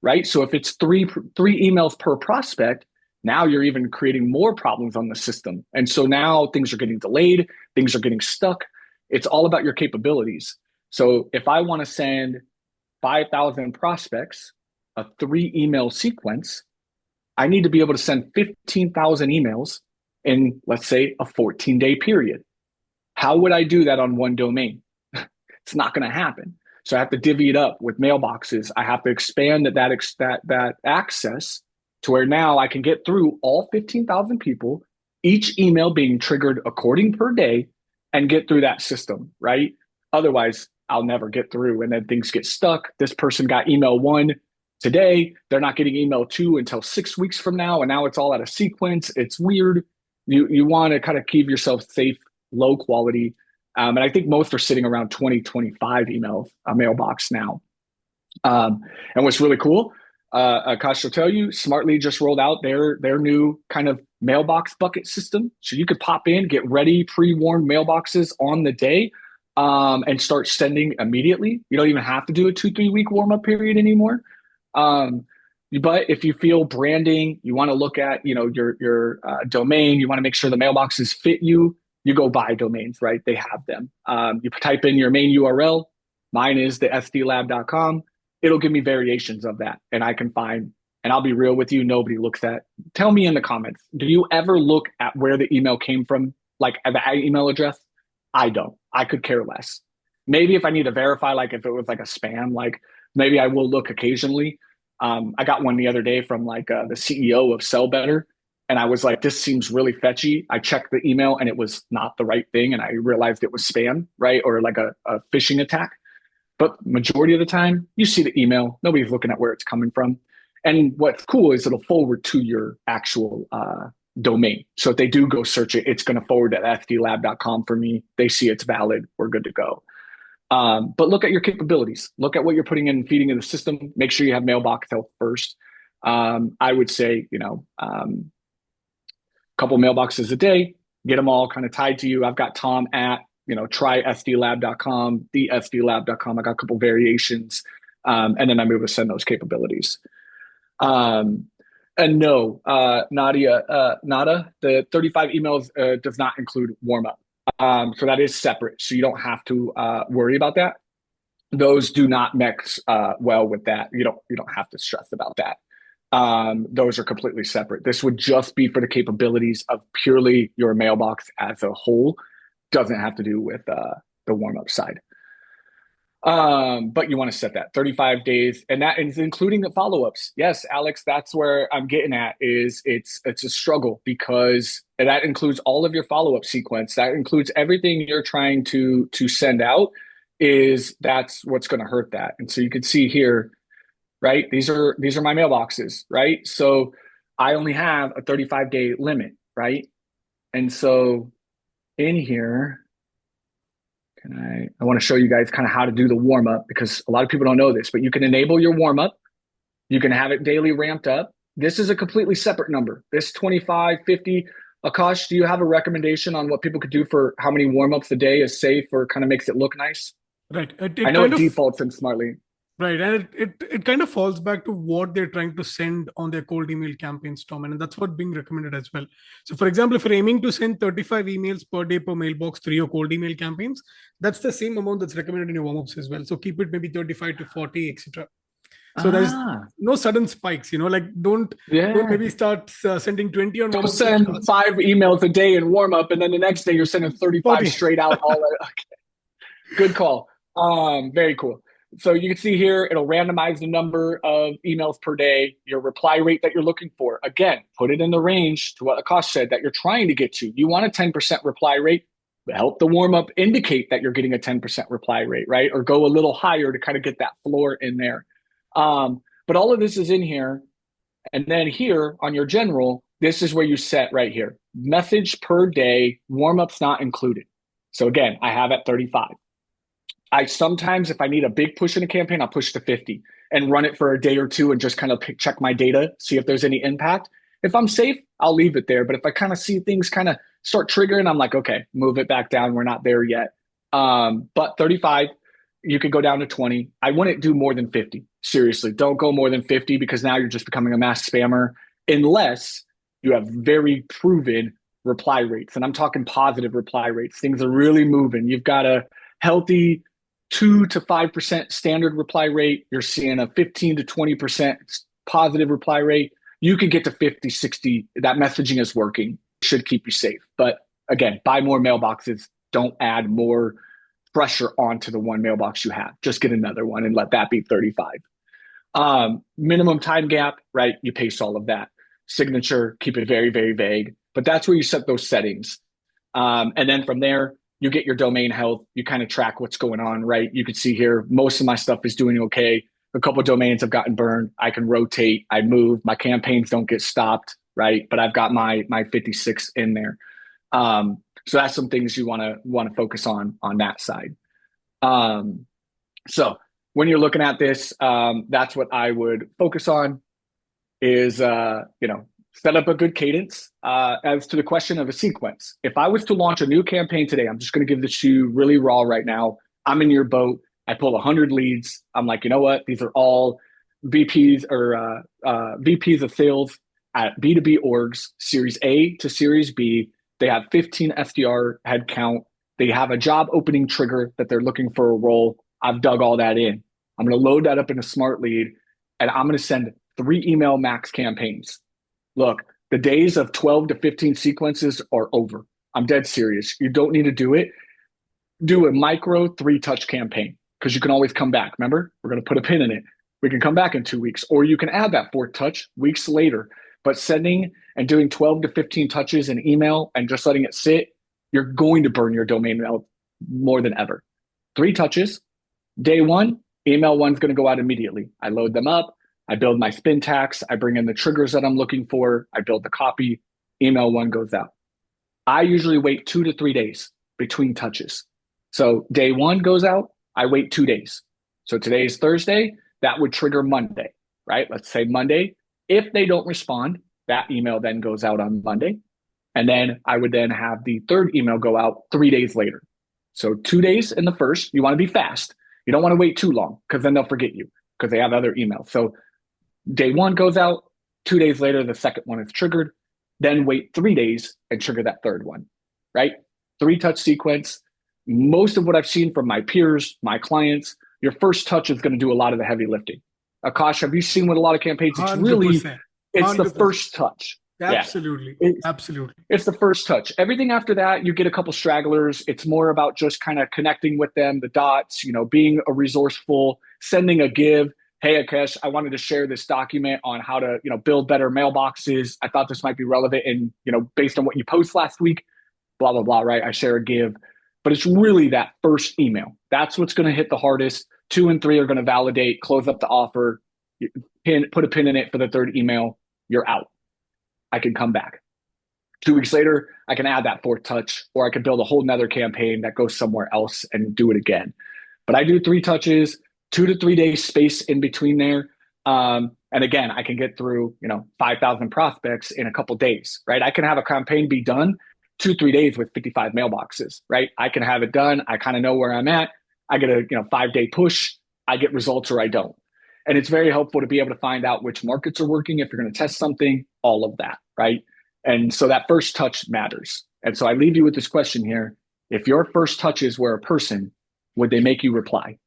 right? So if it's three emails per prospect, now you're even creating more problems on the system. And so now things are getting delayed, things are getting stuck. It's all about your capabilities. So if I want to send 5,000 prospects a 3 email sequence, I need to be able to send 15,000 emails in, let's say, a 14-day period. How would I do that on one domain? It's not going to happen. So I have to divvy it up with mailboxes. I have to expand that access to where now I can get through all 15,000 people, each email being triggered according per day, and get through that system, right? Otherwise, I'll never get through, and then things get stuck. This person got email 1 today. They're not getting email 2 until 6 weeks from now, and now it's all out of sequence. It's weird. You want to kind of keep yourself safe, low quality. And I think most are sitting around 20, 25 emails a mailbox now. And what's really cool, Akash will tell you, Smartlead just rolled out their new kind of mailbox bucket system. So you could pop in, get ready, pre-warmed mailboxes on the day, and start sending immediately. You don't even have to do a 2-3 week warm-up period anymore. But if you feel branding, you want to look at your domain, you want to make sure the mailboxes fit you, you go buy domains, right? They have them. You type in your main URL. Mine is the sdlab.com. It'll give me variations of that, and I can find. And I'll be real with you, nobody looks at. Tell me in the comments, do you ever look at where the email came from, like the email address? I don't. I could care less. Maybe if I need to verify, like if it was like a spam, like maybe I will look occasionally. I got one the other day from like the CEO of Sell Better. And I was like, this seems really fetchy. I checked the email and it was not the right thing. And I realized it was spam, right? Or like a phishing attack. But majority of the time, you see the email. Nobody's looking at where it's coming from. And what's cool is it'll forward to your actual domain. So if they do go search it, it's going to forward to sdlab.com for me. They see it's valid. We're good to go. But look at your capabilities. Look at what you're putting in and feeding in the system. Make sure you have mailbox health first. I would say, a couple mailboxes a day, get them all kind of tied to you. I've got Tom at, try sdlab.com, the sdlab.com. I got a couple variations. And then I'm able to send those capabilities. And no, Nada, the 35 emails does not include warm up. So that is separate. So you don't have to worry about that. Those do not mix well with that. You don't have to stress about that. Those are completely separate. This would just be for the capabilities of purely your mailbox as a whole. Doesn't have to do with the warm-up side. But you want to set that 35 days, and that is including the follow-ups. Yes, Alex, that's where I'm getting at. Is it's a struggle because that includes all of your follow-up sequence. That includes everything you're trying to send out. That's what's going to hurt that. And so you can see here, right? These are my mailboxes, right? So I only have a 35-day limit, right? And so in here, I want to show you guys kind of how to do the warm-up because a lot of people don't know this, but you can enable your warm-up. You can have it daily ramped up. This is a completely separate number. This 25, 50. Akash, do you have a recommendation on what people could do for how many warm-ups a day is safe or kind of makes it look nice? Right. I know it defaults in Smartlead. Right. And it kind of falls back to what they're trying to send on their cold email campaigns, Tom. And that's what's being recommended as well. So for example, if you're aiming to send 35 emails per day per mailbox through your cold email campaigns, that's the same amount that's recommended in your warm-ups as well. So keep it maybe 35 to 40, etc. So there's no sudden spikes, don't maybe start sending 20 on warm-up. Send 5 emails a day in warm-up, and then the next day you're sending 35 40. Straight out. Okay. Good call. Very cool. So you can see here, it'll randomize the number of emails per day, your reply rate that you're looking for. Again, put it in the range to what Akash said that you're trying to get to. You want a 10% reply rate, help the warm-up indicate that you're getting a 10% reply rate, right? Or go a little higher to kind of get that floor in there. But all of this is in here. And then here on your general, this is where you set right here. Message per day, warm-ups not included. So again, I have at 35. I sometimes, if I need a big push in a campaign, I'll push to 50 and run it for a day or two and just kind of check my data, see if there's any impact. If I'm safe, I'll leave it there. But if I kind of see things kind of start triggering, I'm like, okay, move it back down. We're not there yet. But 35, you could go down to 20. I wouldn't do more than 50. Seriously, don't go more than 50 because now you're just becoming a mass spammer unless you have very proven reply rates. And I'm talking positive reply rates. Things are really moving. You've got a healthy 2 to 5% standard reply rate. You're seeing a 15 to 20% positive reply rate. You can get to 50, 60. That messaging is working. Should keep you safe. But again, buy more mailboxes. Don't add more pressure onto the one mailbox you have. Just get another one and let that be 35. Minimum time gap, right? You paste all of that. Signature, keep it very, very vague. But that's where you set those settings. And then from there, you get your domain health. You kind of track what's going on, right? You can see here, most of my stuff is doing okay. A couple of domains have gotten burned. I can rotate. I move. My campaigns don't get stopped, right? But I've got my 56 in there. So that's some things you want to focus on that side. So when you're looking at this, that's what I would focus on is, set up a good cadence. As to the question of a sequence, if I was to launch a new campaign today, I'm just going to give this to you really raw right now. I'm in your boat. I pull 100 leads. I'm like, you know what? These are all VPs or VPs of sales at B2B orgs, Series A to Series B. They have 15 SDR headcount. They have a job opening trigger that they're looking for a role. I've dug all that in. I'm going to load that up in a Smartlead, and I'm going to send 3 email max campaigns. Look, the days of 12 to 15 sequences are over. I'm dead serious. You don't need to do it. Do a micro 3-touch campaign because you can always come back. Remember, we're going to put a pin in it. We can come back in 2 weeks, or you can add that 4th touch weeks later. But sending and doing 12 to 15 touches in email and just letting it sit, you're going to burn your domain out more than ever. 3 touches, Day one, email one's going to go out immediately. I load them up. I build my spin tags. I bring in the triggers that I'm looking for. I build the copy. Email one goes out. I usually wait 2 to 3 days between touches. So day one goes out. I wait 2 days. So today is Thursday. That would trigger Monday, right? Let's say Monday. If they don't respond, that email then goes out on Monday. And then I would then have the third email go out 3 days later. So 2 days in the first. You want to be fast. You don't want to wait too long because then they'll forget you because they have other emails. So day one goes out. 2 days later, the second one is triggered. Then wait 3 days and trigger that third one, right? 3-touch sequence. Most of what I've seen from my peers, my clients, your first touch is going to do a lot of the heavy lifting. Akash, have you seen with a lot of campaigns? It's 100%, really, 100%. it's the first touch. Absolutely. Yeah. Absolutely. It's the first touch. Everything after that, you get a couple stragglers. It's more about just kind of connecting with them, the dots, being a resourceful, sending a give. Hey, Akash, I wanted to share this document on how to, build better mailboxes. I thought this might be relevant and, based on what you post last week, blah, blah, blah, right? I share a give. But it's really that first email. That's what's going to hit the hardest. 2 and 3 are going to validate, close up the offer, put a pin in it for the third email. You're out. I can come back. 2 weeks later, I can add that fourth touch, or I can build a whole nother campaign that goes somewhere else and do it again. But I do 3 touches, 2 to 3 days space in between there. And again, I can get through, 5,000 prospects in a couple days, right? I can have a campaign be done 2-3 days with 55 mailboxes, right? I can have it done. I kind of know where I'm at. I get a 5-day push. I get results or I don't. And it's very helpful to be able to find out which markets are working, if you're going to test something, all of that, right? And so that first touch matters. And so I leave you with this question here. If your first touches were a person, would they make you reply?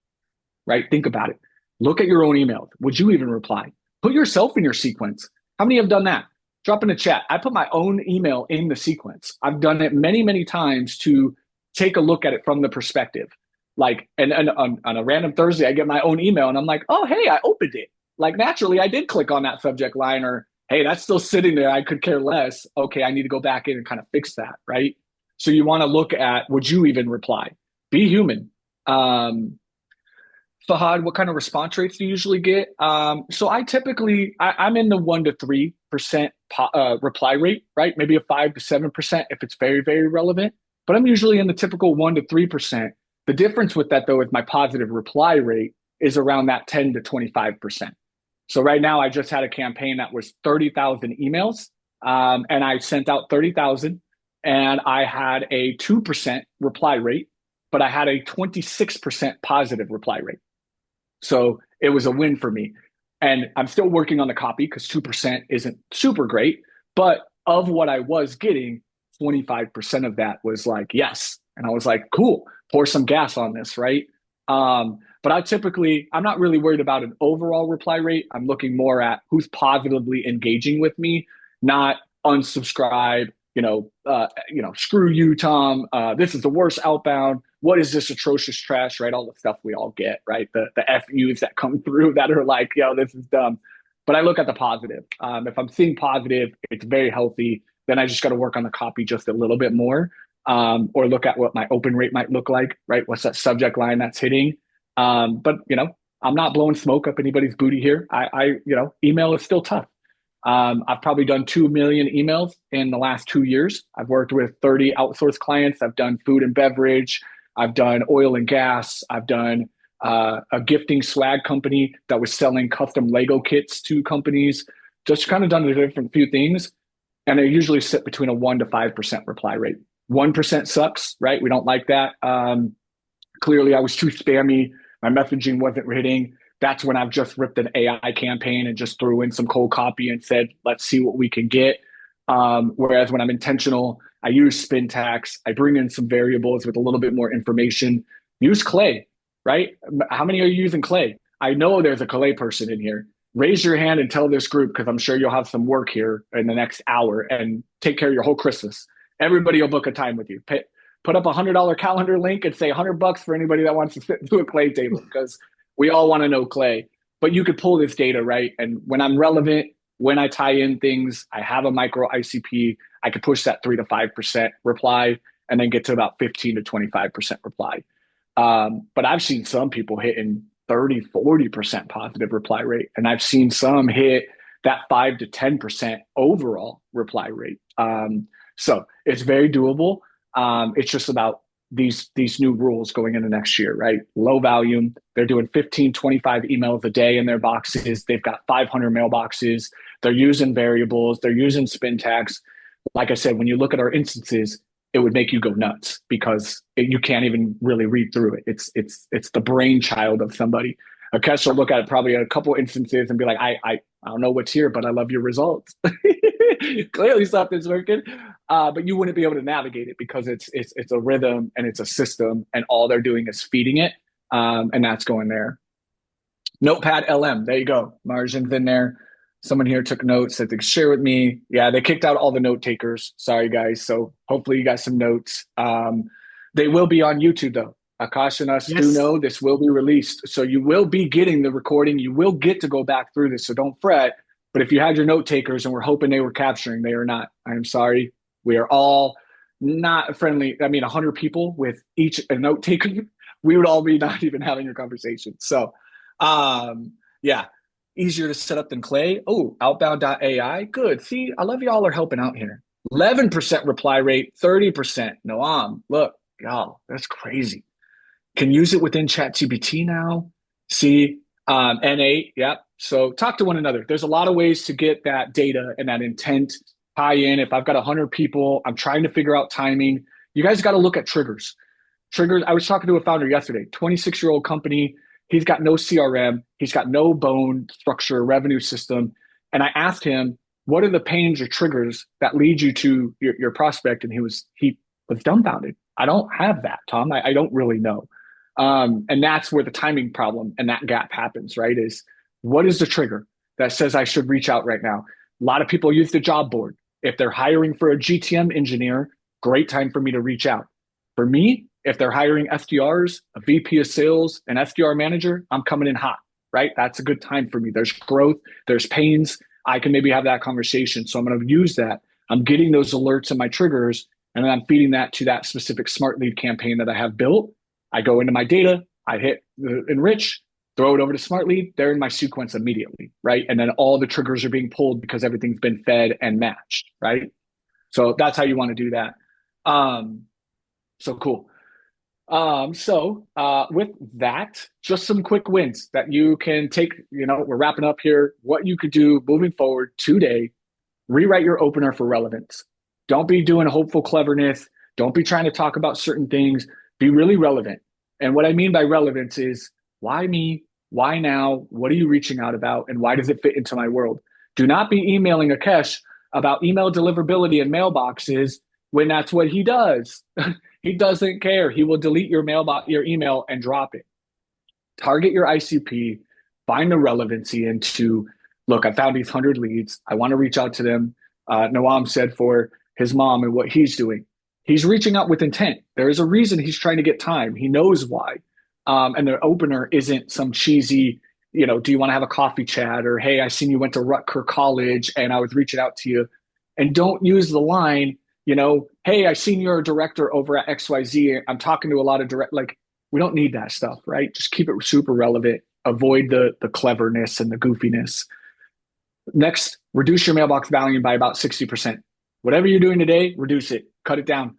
Right? Think about it. Look at your own emails. Would you even reply? Put yourself in your sequence. How many have done that? Drop in the chat. I put my own email in the sequence. I've done it many, many times to take a look at it from the perspective. Like, and on a random Thursday, I get my own email and I'm like, oh, hey, I opened it. Like, naturally, I did click on that subject line, or, hey, that's still sitting there. I could care less. Okay, I need to go back in and kind of fix that, right? So you want to look at, would you even reply? Be human. Fahad, what kind of response rates do you usually get? So I typically, I'm in the 1 to 3% reply rate, right? Maybe a 5 to 7% if it's very, very relevant. But I'm usually in the typical 1 to 3%. The difference with that, though, is my positive reply rate is around that 10 to 25%. So right now, I just had a campaign that was 30,000 emails, and I sent out 30,000, and I had a 2% reply rate, but I had a 26% positive reply rate. So it was a win for me. And I'm still working on the copy because 2% isn't super great. But of what I was getting, 25% of that was like, yes. And I was like, cool, pour some gas on this, right? But I'm not really worried about an overall reply rate. I'm looking more at who's positively engaging with me, not unsubscribe, screw you, Tom. This is the worst outbound. What is this atrocious trash, right? All the stuff we all get, right? The FUs that come through that are like, yo, this is dumb. But I look at the positive. If I'm seeing positive, it's very healthy. Then I just got to work on the copy just a little bit more, or look at what my open rate might look like, right? What's that subject line that's hitting? But I'm not blowing smoke up anybody's booty here. Email is still tough. I've probably done 2 million emails in the last 2 years. I've worked with 30 outsourced clients. I've done food and beverage. I've done oil and gas. I've done a gifting swag company that was selling custom Lego kits to companies. Just kind of done a different few things. And I usually sit between a 1 to 5% reply rate. 1% sucks, right? We don't like that. Clearly, I was too spammy. My messaging wasn't hitting. That's when I've just ripped an AI campaign and just threw in some cold copy and said, let's see what we can get. Whereas when I'm intentional, I use spin tags. I bring in some variables with a little bit more information. Use Clay, right? How many are you using Clay? I know there's a Clay person in here. Raise your hand and tell this group, because I'm sure you'll have some work here in the next hour, and take care of your whole Christmas. Everybody will book a time with you. Put up $100 calendar link and say $100 for anybody that wants to sit to a Clay table, because we all want to know Clay. But you could pull this data, right? And when I'm relevant, when I tie in things, I have a micro ICP, I could push that 3 to 5% reply and then get to about 15 to 25% reply. But I've seen some people hitting 30-40% positive reply rate. And I've seen some hit that 5 to 10% overall reply rate. So it's very doable. It's just about these new rules going into next year, right? Low volume. They're doing 15, 25 emails a day in their boxes. They've got 500 mailboxes. They're using variables. They're using spin tags. Like I said, when you look at our instances, it would make you go nuts because you can't even really read through it. It's the brainchild of somebody. Akesh will look at it probably a couple instances and be like, I don't know what's here, but I love your results. Clearly something's working, but you wouldn't be able to navigate it because it's a rhythm and it's a system, and all they're doing is feeding it, and that's going there. Notepad LM, there you go. Margin's in there. Someone here took notes that they could share with me. Yeah, they kicked out all the note takers. Sorry, guys. So hopefully you got some notes. They will be on YouTube, though. Akash and us do know this will be released. So you will be getting the recording. You will get to go back through this. So don't fret. But if you had your note takers and we're hoping they were capturing, they are not. I am sorry. We are all not friendly. I mean, 100 people with each a note taker, we would all be not even having a conversation. So, yeah. Easier to set up than Clay. Oh, outbound.ai. Good. See, I love y'all are helping out here. 11% reply rate, 30%. Noam, look, y'all, that's crazy. Can use it within ChatGPT now. See, N8, yep. So talk to one another. There's a lot of ways to get that data and that intent tie in. If I've got 100 people, I'm trying to figure out timing. You guys got to look at triggers. Triggers. I was talking to a founder yesterday, 26-year-old company. He's got no CRM. He's got no bone structure, revenue system. And I asked him, what are the pains or triggers that lead you to your prospect? And he was dumbfounded. I don't have that, Tom. I don't really know. And that's where the timing problem and that gap happens, right? Is what is the trigger that says I should reach out right now? A lot of people use the job board. If they're hiring for a GTM engineer, great time for me to reach out. For me, if they're hiring SDRs, a VP of sales, an SDR manager, I'm coming in hot, right? That's a good time for me. There's growth, there's pains. I can maybe have that conversation. So I'm going to use that. I'm getting those alerts and my triggers, and then I'm feeding that to that specific Smartlead campaign that I have built. I go into my data, I hit the enrich, throw it over to Smartlead. They're in my sequence immediately, right? And then all the triggers are being pulled because everything's been fed and matched, right? So that's how you want to do that. So cool. With that, just some quick wins that you can take, we're wrapping up here. What you could do moving forward today, rewrite your opener for relevance. Don't be doing hopeful cleverness. Don't be trying to talk about certain things. Be really relevant. And what I mean by relevance is, why me? Why now? What are you reaching out about? And why does it fit into my world? Do not be emailing Akesh about email deliverability and mailboxes when that's what he does. He doesn't care. He will delete your email and drop it. Target your ICP, find the relevancy into, look, I found these 100 leads. I want to reach out to them. Noam said for his mom and what he's doing. He's reaching out with intent. There is a reason he's trying to get time. He knows why. And the opener isn't some cheesy, do you want to have a coffee chat? Or, hey, I seen you went to Rutgers College and I was reaching out to you. And don't use the line, hey, I seen you're a director over at XYZ. I'm talking to a lot of we don't need that stuff, right? Just keep it super relevant. Avoid the cleverness and the goofiness. Next, reduce your mailbox volume by about 60%. Whatever you're doing today, reduce it. Cut it down.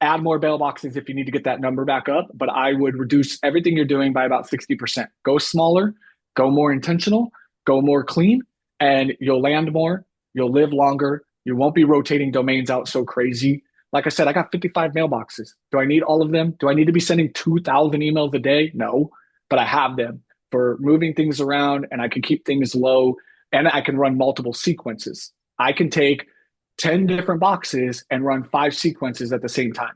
Add more mailboxes if you need to get that number back up. But I would reduce everything you're doing by about 60%. Go smaller, go more intentional, go more clean, and you'll land more. You'll live longer. You won't be rotating domains out so crazy. Like I said, I got 55 mailboxes. Do I need all of them? Do I need to be sending 2,000 emails a day? No, but I have them for moving things around, and I can keep things low, and I can run multiple sequences. I can take 10 different boxes and run 5 sequences at the same time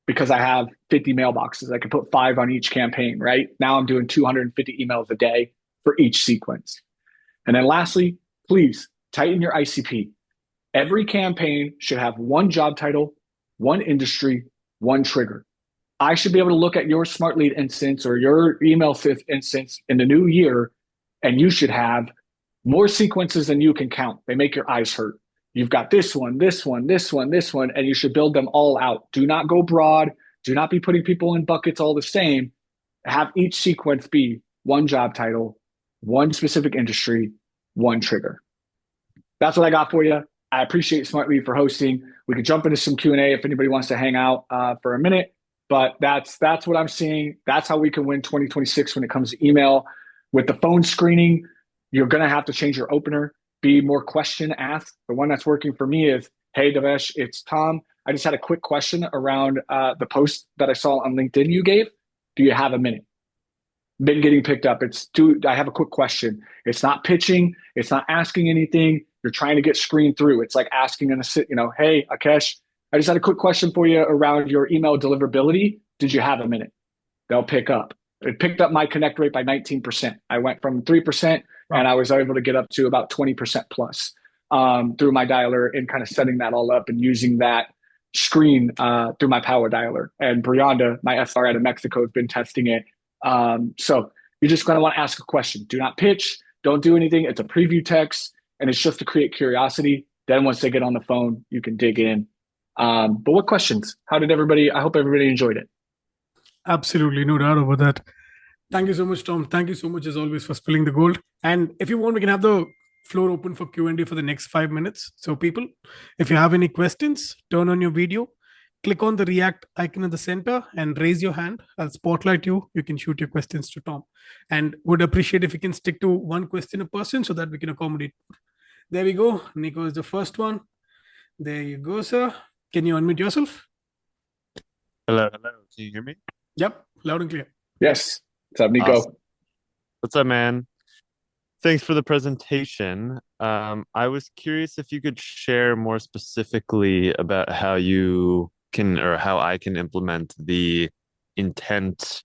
because I have 50 mailboxes. I can put 5 on each campaign, right? Now I'm doing 250 emails a day for each sequence. And then lastly, please tighten your ICP. Every campaign should have one job title, one industry, one trigger. I should be able to look at your Smartlead instance or your email fifth instance in the new year, and you should have more sequences than you can count. They make your eyes hurt. You've got this one, and you should build them all out. Do not go broad. Do not be putting people in buckets all the same. Have each sequence be one job title, one specific industry, one trigger. That's what I got for you. I appreciate Smartlead for hosting. We could jump into some Q&A if anybody wants to hang out for a minute. But that's what I'm seeing. That's how we can win 2026 when it comes to email. With the phone screening, you're going to have to change your opener, be more question asked. The one that's working for me is, hey, Devesh, it's Tom. I just had a quick question around the post that I saw on LinkedIn you gave. Do you have a minute? Been getting picked up. Dude, I have a quick question. It's not pitching. It's not asking anything. You're trying to get screened through. It's like asking an assistant, hey, Akesh, I just had a quick question for you around your email deliverability. Did you have a minute? They'll pick up. It picked up my connect rate by 19%. I went from 3% and I was able to get up to about 20% plus through my dialer and kind of setting that all up and using that screen through my power dialer. And Brianda, my SR out of Mexico, has been testing it. So you're just going to want to ask a question. Do not pitch. Don't do anything. It's a preview text, and it's just to create curiosity. Then once they get on the phone, you can dig in. But what questions? How did everybody? I hope everybody enjoyed it. Absolutely, no doubt about that. Thank you so much, Tom. Thank you so much, as always, for spilling the gold. And if you want, we can have the floor open for Q&A for the next 5 minutes. So people, if you have any questions, turn on your video, click on the React icon in the center and raise your hand. I'll spotlight you. You can shoot your questions to Tom. And would appreciate if you can stick to one question a person so that we can accommodate. There we go. Nico is the first one. There you go, sir. Can you unmute yourself? Hello. Can you hear me? Yep, loud and clear. Yes. What's up, Nico? Awesome. What's up, man? Thanks for the presentation. I was curious if you could share more specifically about how you can, or how I can implement the intent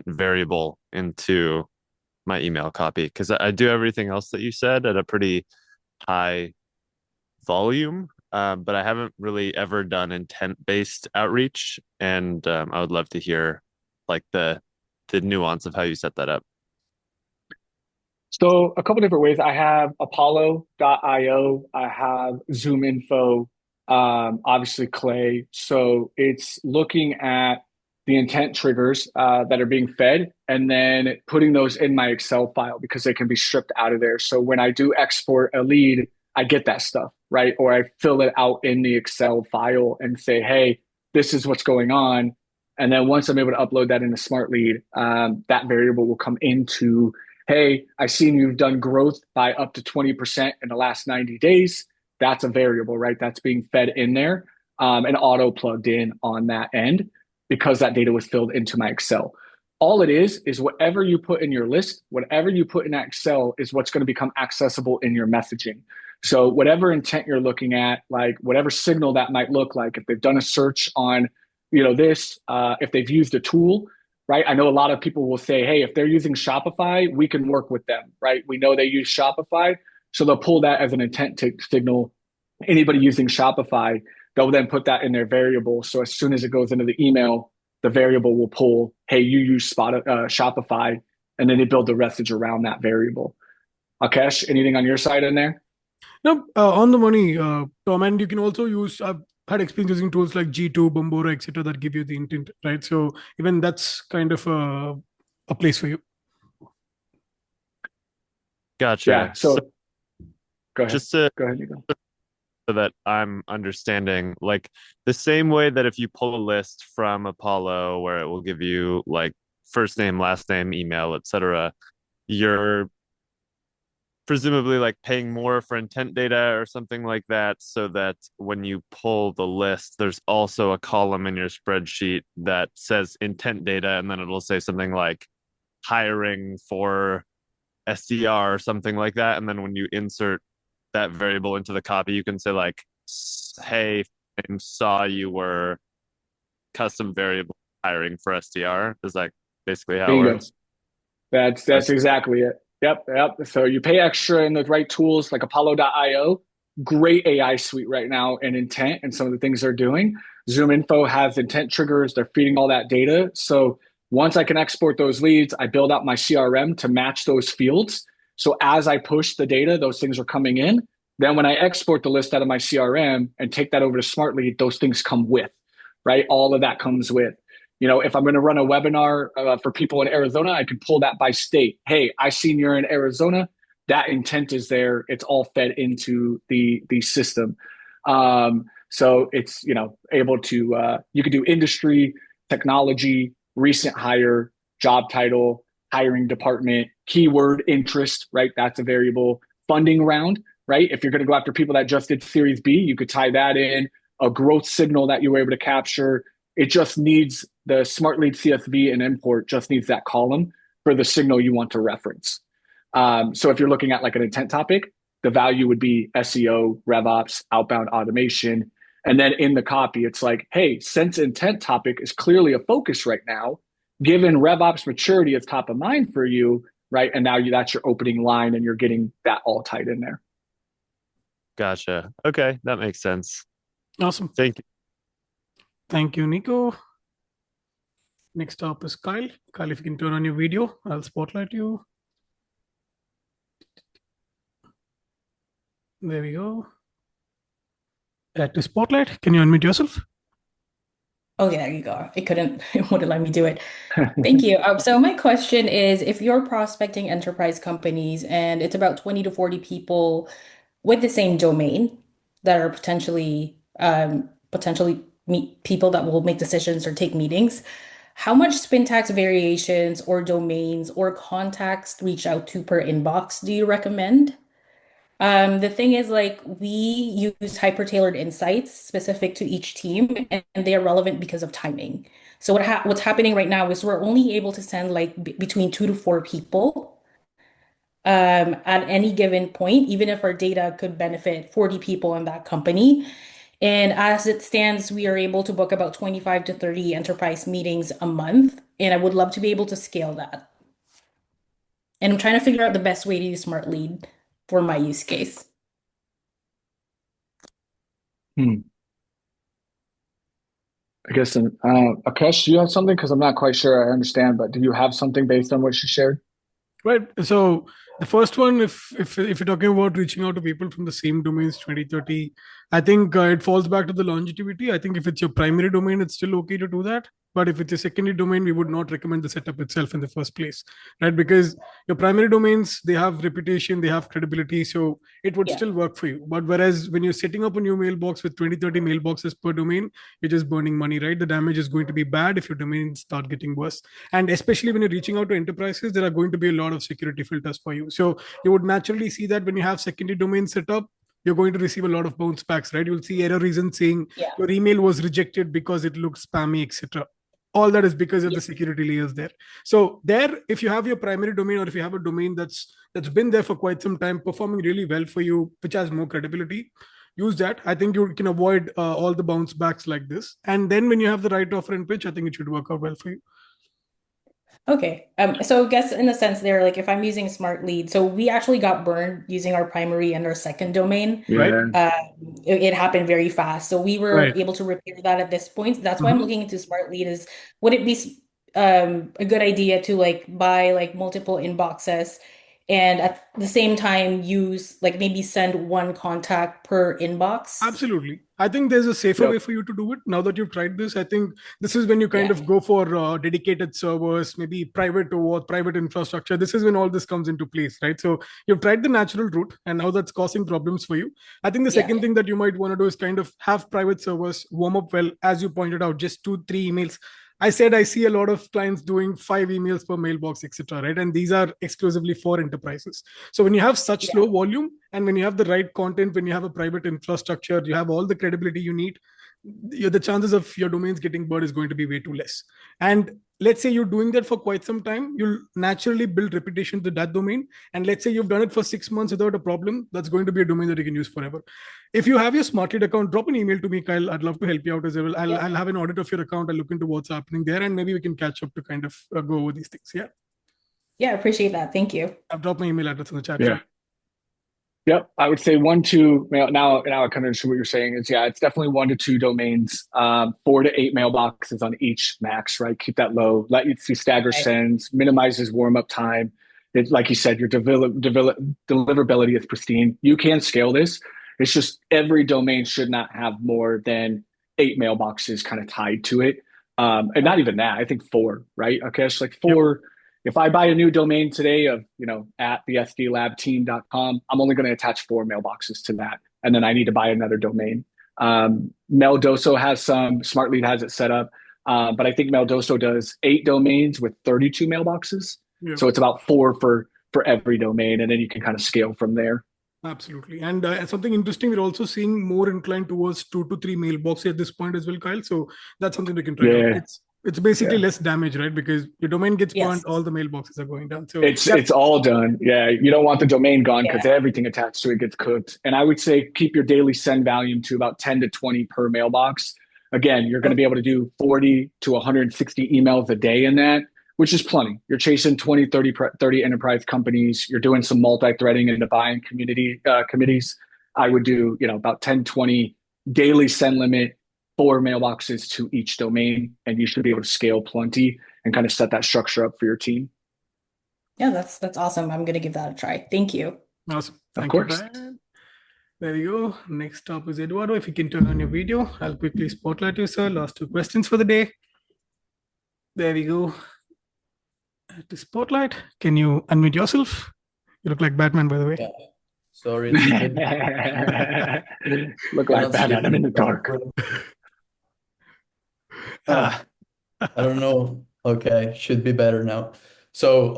variable into my email copy, because I do everything else that you said at a pretty high volume, but I haven't really ever done intent-based outreach, and I would love to hear like the nuance of how you set that up. So a couple different ways. I have Apollo.io. I have ZoomInfo, obviously Clay. So it's looking at the intent triggers that are being fed and then putting those in my Excel file because they can be stripped out of there. So when I do export a lead, I get that stuff, right? Or I fill it out in the Excel file and say, hey, this is what's going on. And then once I'm able to upload that into Smartlead, that variable will come into, hey, I've seen you've done growth by up to 20% in the last 90 days. That's a variable, right? That's being fed in there and auto plugged in on that end because that data was filled into my Excel. All it is whatever you put in your list, whatever you put in that Excel is what's going to become accessible in your messaging. So whatever intent you're looking at, like whatever signal that might look like, if they've done a search on, this, if they've used a tool, right? I know a lot of people will say, hey, if they're using Shopify, we can work with them, right? We know they use Shopify. So they'll pull that as an intent signal. Anybody using Shopify, they'll then put that in their variable. So as soon as it goes into the email, the variable will pull, hey, you use Shopify, and then they build the message around that variable. Akesh, anything on your side in there? No, on the money, Tom, and you can also use, I've had experience using tools like G2, Bombora, etc. that give you the intent, right? So even that's kind of a place for you. Gotcha. Yeah, so go ahead. Go ahead, Nico. So that I'm understanding, like the same way that if you pull a list from Apollo where it will give you like first name, last name, email, etc., you're presumably like paying more for intent data or something like that, so that when you pull the list, there's also a column in your spreadsheet that says intent data, and then it'll say something like hiring for SDR or something like that. And then when you insert that variable into the copy, you can say like, hey, I saw you were custom variable hiring for SDR. Is that basically how it works? That's exactly it. Yep. So you pay extra in the right tools like Apollo.io. Great AI suite right now in intent and some of the things they're doing. ZoomInfo has intent triggers. They're feeding all that data. So once I can export those leads, I build out my CRM to match those fields. So as I push the data, those things are coming in. Then when I export the list out of my CRM and take that over to Smartlead, those things come with. right? All of that comes with, if I'm going to run a webinar for people in Arizona, I could pull that by state. Hey, I seen you're in Arizona. That intent is there. It's all fed into the system. So it's, able to, you could do industry, technology, recent hire, job title, hiring department, keyword interest, right? That's a variable. Funding round, right? If you're going to go after people that just did Series B, you could tie that in. A growth signal that you were able to capture. It just needs the Smartlead CSV and import just needs that column for the signal you want to reference. So if you're looking at like an intent topic, the value would be SEO, RevOps, outbound automation. And then in the copy, it's like, hey, since intent topic is clearly a focus right now, given RevOps maturity is top of mind for you, right? And now that's your opening line and you're getting that all tied in there. Gotcha. Okay, that makes sense. Awesome. Thank you. Thank you, Nico. Next up is Kyle. Kyle, if you can turn on your video, I'll spotlight you. There we go. Add to spotlight. Can you unmute yourself? Oh, yeah, there you go. It wouldn't let me do it. Thank you. So my question is, if you're prospecting enterprise companies and it's about 20 to 40 people with the same domain that are potentially meet people that will make decisions or take meetings, how much syntax variations or domains or contacts to reach out to per inbox do you recommend? The thing is, like, we use hyper-tailored insights specific to each team, and they are relevant because of timing. So what's happening right now is we're only able to send like between 2 to 4 people at any given point, even if our data could benefit 40 people in that company. And as it stands, we are able to book about 25 to 30 enterprise meetings a month, and I would love to be able to scale that. And I'm trying to figure out the best way to use Smartlead for my use case. I guess, Akash, do you have something? Because I'm not quite sure I understand, but do you have something based on what she shared? Right. So the first one, if you're talking about reaching out to people from the same domains, 20, 30, I think it falls back to the longevity. I think if it's your primary domain, it's still okay to do that. But if it's a secondary domain, we would not recommend the setup itself in the first place, right? Because your primary domains, they have reputation, they have credibility, so it would still work for you. But whereas when you're setting up a new mailbox with 20, 30 mailboxes per domain, you're just burning money, right? The damage is going to be bad if your domains start getting worse. And especially when you're reaching out to enterprises, there are going to be a lot of security filters for you. So you would naturally see that when you have secondary domain set up, you're going to receive a lot of bounce backs, right? You'll see error reasons saying your email was rejected because it looks spammy, etc. All that is because of the security layers there. So there, if you have your primary domain or if you have a domain that's been there for quite some time, performing really well for you, which has more credibility, use that. I think you can avoid all the bounce backs like this. And then when you have the right offer and pitch, I think it should work out well for you. Okay. So I guess in a sense there, like if I'm using Smartlead, so we actually got burned using our primary and our second domain. Right. It happened very fast. So we were able to repair that at this point. That's why I'm looking into Smartlead is, would it be a good idea to like buy like multiple inboxes and at the same time use like maybe send one contact per inbox? Absolutely. I think there's a safer way for you to do it. Now that you've tried this, I think this is when you kind of go for dedicated servers, maybe private OAuth, private infrastructure. This is when all this comes into place, right? So you've tried the natural route and now that's causing problems for you. I think the second thing that you might want to do is kind of have private servers warm up well, as you pointed out, just 2-3 emails. I said I see a lot of clients doing 5 emails per mailbox, etc. Right, and these are exclusively for enterprises. So when you have such low volume and when you have the right content, when you have a private infrastructure, you have all the credibility you need, the chances of your domains getting burned is going to be way too less. And let's say you're doing that for quite some time, you'll naturally build reputation to that domain. And let's say you've done it for 6 months without a problem, that's going to be a domain that you can use forever. If you have your Smartlead account, drop an email to me, Kyle. I'd love to help you out as well. I'll have an audit of your account. I'll look into what's happening there, and maybe we can catch up to kind of go over these things. Yeah, I appreciate that. Thank you. I've dropped my email address in the chat. Yep. I would say 1, 2, now I kind of understand what you're saying is, it's definitely 1 to 2 domains, 4 to 8 mailboxes on each max, right? Keep that low, let you see stagger sends, minimizes warm-up time. It, like you said, your deliverability is pristine. You can scale this. It's just every domain should not have more than 8 mailboxes kind of tied to it. And not even that, I think 4, right? Okay, it's like 4. Yep. If I buy a new domain today of, at the SDLabteam.com, I'm only going to attach 4 mailboxes to that. And then I need to buy another domain. Meldoso has some, Smartlead has it set up. But I think Meldoso does 8 domains with 32 mailboxes. Yeah. So it's about 4 for every domain. And then you can kind of scale from there. Absolutely. And something interesting, we're also seeing more inclined towards 2 to 3 mailboxes at this point as well, Kyle. So that's something we can try out. It's basically less damage, right? Because your domain gets burned, all the mailboxes are going down. So it's all done. Yeah. You don't want the domain gone because everything attached to it gets cooked. And I would say keep your daily send volume to about 10 to 20 per mailbox. Again, you're going to be able to do 40 to 160 emails a day in that, which is plenty. You're chasing 20, 30 enterprise companies. You're doing some multi-threading in the buying committees. I would do, about 10, 20 daily send limit, 4 mailboxes to each domain, and you should be able to scale plenty and kind of set that structure up for your team. Yeah, that's awesome. I'm going to give that a try. Thank you. Awesome. Thank you, Brian. There you go. Next up is Eduardo. If you can turn on your video, I'll quickly spotlight you, sir. Last 2 questions for the day. There we go. At the spotlight, can you unmute yourself? You look like Batman, by the way. Yeah. Sorry. Look like Batman. I'm in the dark. I don't know. Okay, should be better now. So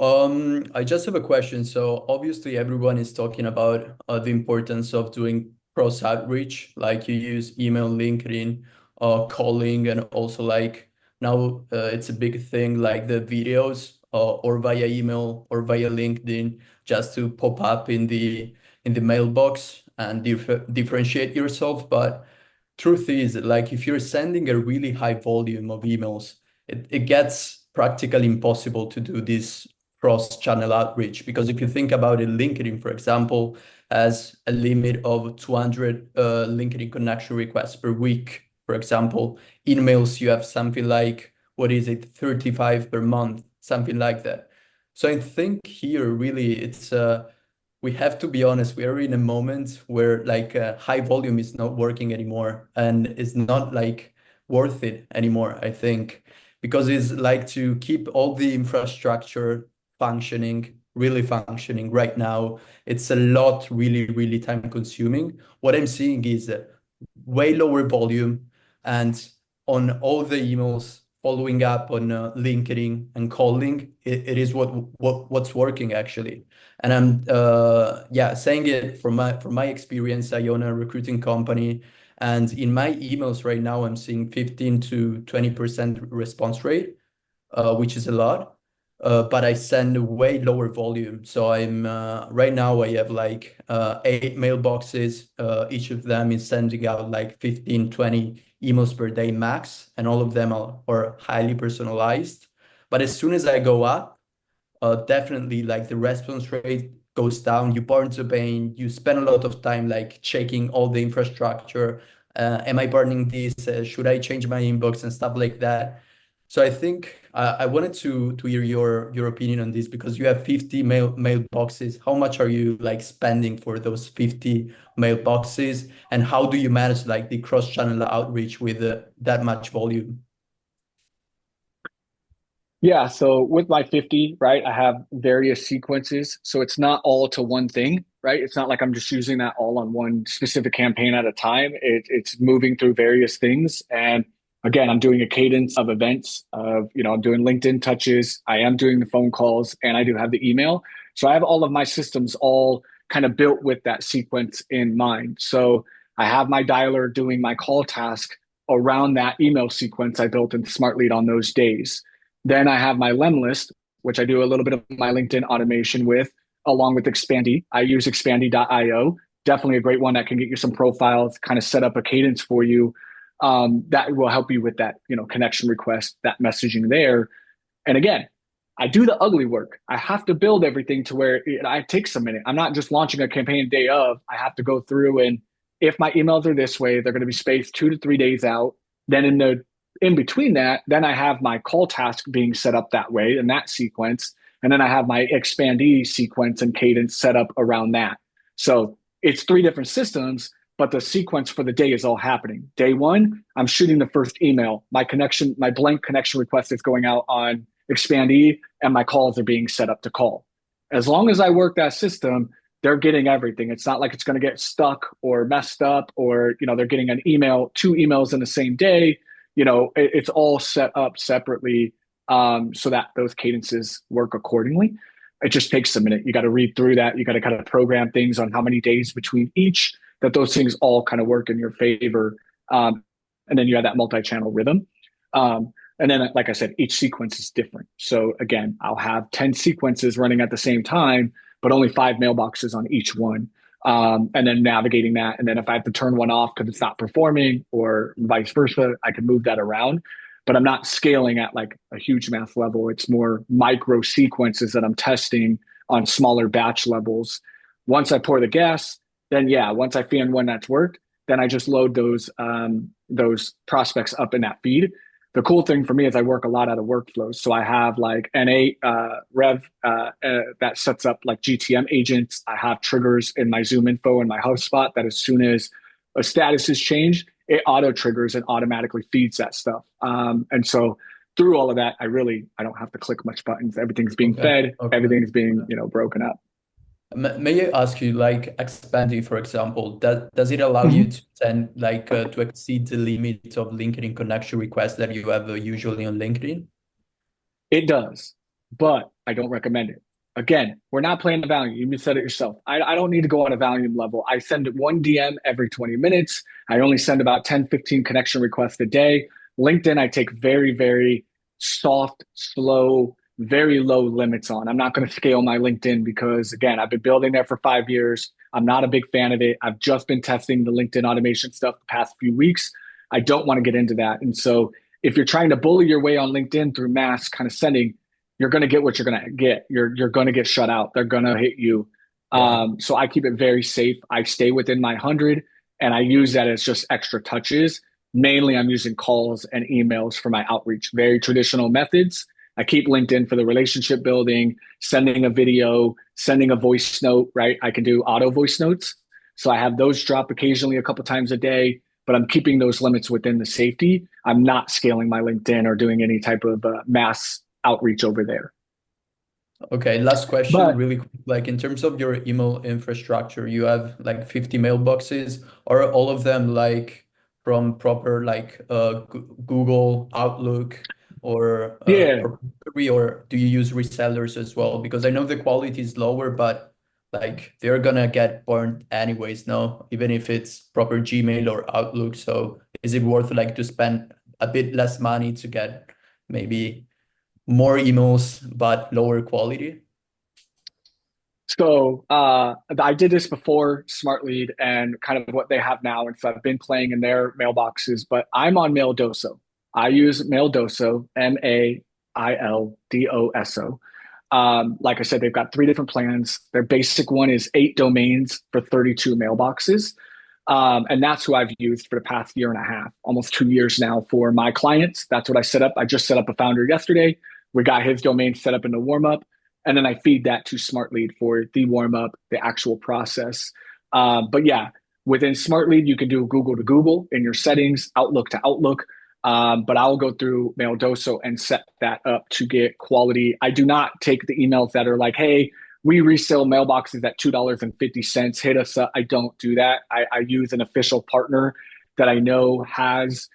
I just have a question. So obviously everyone is talking about the importance of doing cross outreach, like you use email, LinkedIn, calling, and also like now it's a big thing like the videos or via email or via LinkedIn just to pop up in the mailbox and differentiate yourself. But truth is, like if you're sending a really high volume of emails, it gets practically impossible to do this cross-channel outreach, because if you think about it, LinkedIn, for example, has a limit of 200 LinkedIn connection requests per week, for example. Emails, you have something like, 35 per month, something like that. So I think here really it's we have to be honest, we are in a moment where like high volume is not working anymore and it's not like worth it anymore, I think, because it's like to keep all the infrastructure really functioning right now. It's a lot, really, really time consuming. What I'm seeing is way lower volume, and on all the emails, following up on LinkedIn and calling, it is what's working actually. And I'm saying it from my experience. I own a recruiting company, and in my emails right now, I'm seeing 15 to 20% response rate, which is a lot. But I send way lower volume. So I'm right now I have like 8 mailboxes. Each of them is sending out like 15, 20 emails per day max, and all of them are highly personalized. But as soon as I go up, definitely like the response rate goes down. You burn the pain. You spend a lot of time like checking all the infrastructure. Am I burning this? Should I change my inbox and stuff like that? So I think I wanted to hear your opinion on this, because you have 50 mailboxes. How much are you like spending for those 50 mailboxes, and how do you manage like the cross-channel outreach with that much volume? Yeah, so with my 50, right, I have various sequences. So it's not all to one thing, right? It's not like I'm just using that all on one specific campaign at a time. It's moving through various things. And again, I'm doing a cadence of events of, I'm doing LinkedIn touches. I am doing the phone calls, and I do have the email. So I have all of my systems all kind of built with that sequence in mind. So I have my dialer doing my call task around that email sequence I built in Smartlead on those days. Then I have my LEM list, which I do a little bit of my LinkedIn automation with, along with Expandy. I use Expandy.io. Definitely a great one that can get you some profiles, kind of set up a cadence for you. That will help you with that, connection request, that messaging there. And again, I do the ugly work. I have to build everything to where it takes a minute. I'm not just launching a campaign day of. I have to go through, and if my emails are this way, they're going to be spaced 2 to 3 days out. Then in between that, then I have my call task being set up that way in that sequence. And then I have my Expandee sequence and cadence set up around that. So it's 3 different systems, but the sequence for the day is all happening. Day one, I'm shooting the first email. My blank connection request is going out on Expandee, and my calls are being set up to call. As long as I work that system, they're getting everything. It's not like it's going to get stuck or messed up, or they're getting an email, 2 emails in the same day. It's all set up separately, so that those cadences work accordingly. It just takes a minute. You got to read through that. You got to kind of program things on how many days between each, that those things all kind of work in your favor. And then you have that multi-channel rhythm. And then, like I said, each sequence is different. So again, I'll have 10 sequences running at the same time, but only 5 mailboxes on each one. And then navigating that. And then if I have to turn one off because it's not performing, or vice versa, I can move that around. But I'm not scaling at like a huge math level. It's more micro sequences that I'm testing on smaller batch levels. Once I pour the gas, then once I find one that's worked, then I just load those prospects up in that feed. The cool thing for me is I work a lot out of workflows. So I have like N8 Rev that sets up like GTM agents. I have triggers in my Zoom info and my HubSpot that as soon as a status is changed, it auto triggers and automatically feeds that stuff. And so through all of that, I don't have to click much buttons. Everything's being fed. Everything's being broken up. May I ask you, like Expandee, for example, does it allow you to send to exceed the limit of LinkedIn connection requests that you have usually on LinkedIn? It does, but I don't recommend it. Again, we're not playing the volume. You said it yourself. I don't need to go on a volume level. I send one DM every 20 minutes. I only send about 10, 15 connection requests a day. LinkedIn, I take very, very soft, slow, very low limits on. I'm not going to scale my LinkedIn because, again, I've been building there for 5 years. I'm not a big fan of it. I've just been testing the LinkedIn automation stuff the past few weeks. I don't want to get into that. And so if you're trying to bully your way on LinkedIn through mass kind of sending, you're going to get what you're going to get. You're going to get shut out. They're going to hit you. So I keep it very safe. I stay within my 100, and I use that as just extra touches. Mainly, I'm using calls and emails for my outreach. Very traditional methods. I keep LinkedIn for the relationship building, sending a video, sending a voice note, right? I can do auto voice notes. So I have those drop occasionally a couple times a day, but I'm keeping those limits within the safety. I'm not scaling my LinkedIn or doing any type of mass outreach over there. Okay, last question, really quick. Like in terms of your email infrastructure, you have like 50 mailboxes. Are all of them like from proper Google Outlook or do you use resellers as well? Because I know the quality is lower, but like they're gonna get burned anyways, no? Even if it's proper Gmail or Outlook. So is it worth like to spend a bit less money to get maybe more emails but lower quality? So I did this before Smartlead and kind of what they have now. And so I've been playing in their mailboxes, but I'm on Maildoso. I use Maildoso, Maildoso. Like I said, they've got 3 different plans. Their basic one is 8 domains for 32 mailboxes. And that's who I've used for the past year and a half, almost 2 years now for my clients. That's what I set up. I just set up a founder yesterday. We got his domain set up in the warm-up. And then I feed that to Smartlead for the warm-up, the actual process. But yeah, within Smartlead, you can do Google to Google in your settings, Outlook to Outlook. But I'll go through Maildoso and set that up to get quality. I do not take the emails that are like, hey, we resell mailboxes at $2.50. Hit us up. I don't do that. I use an official partner that I know has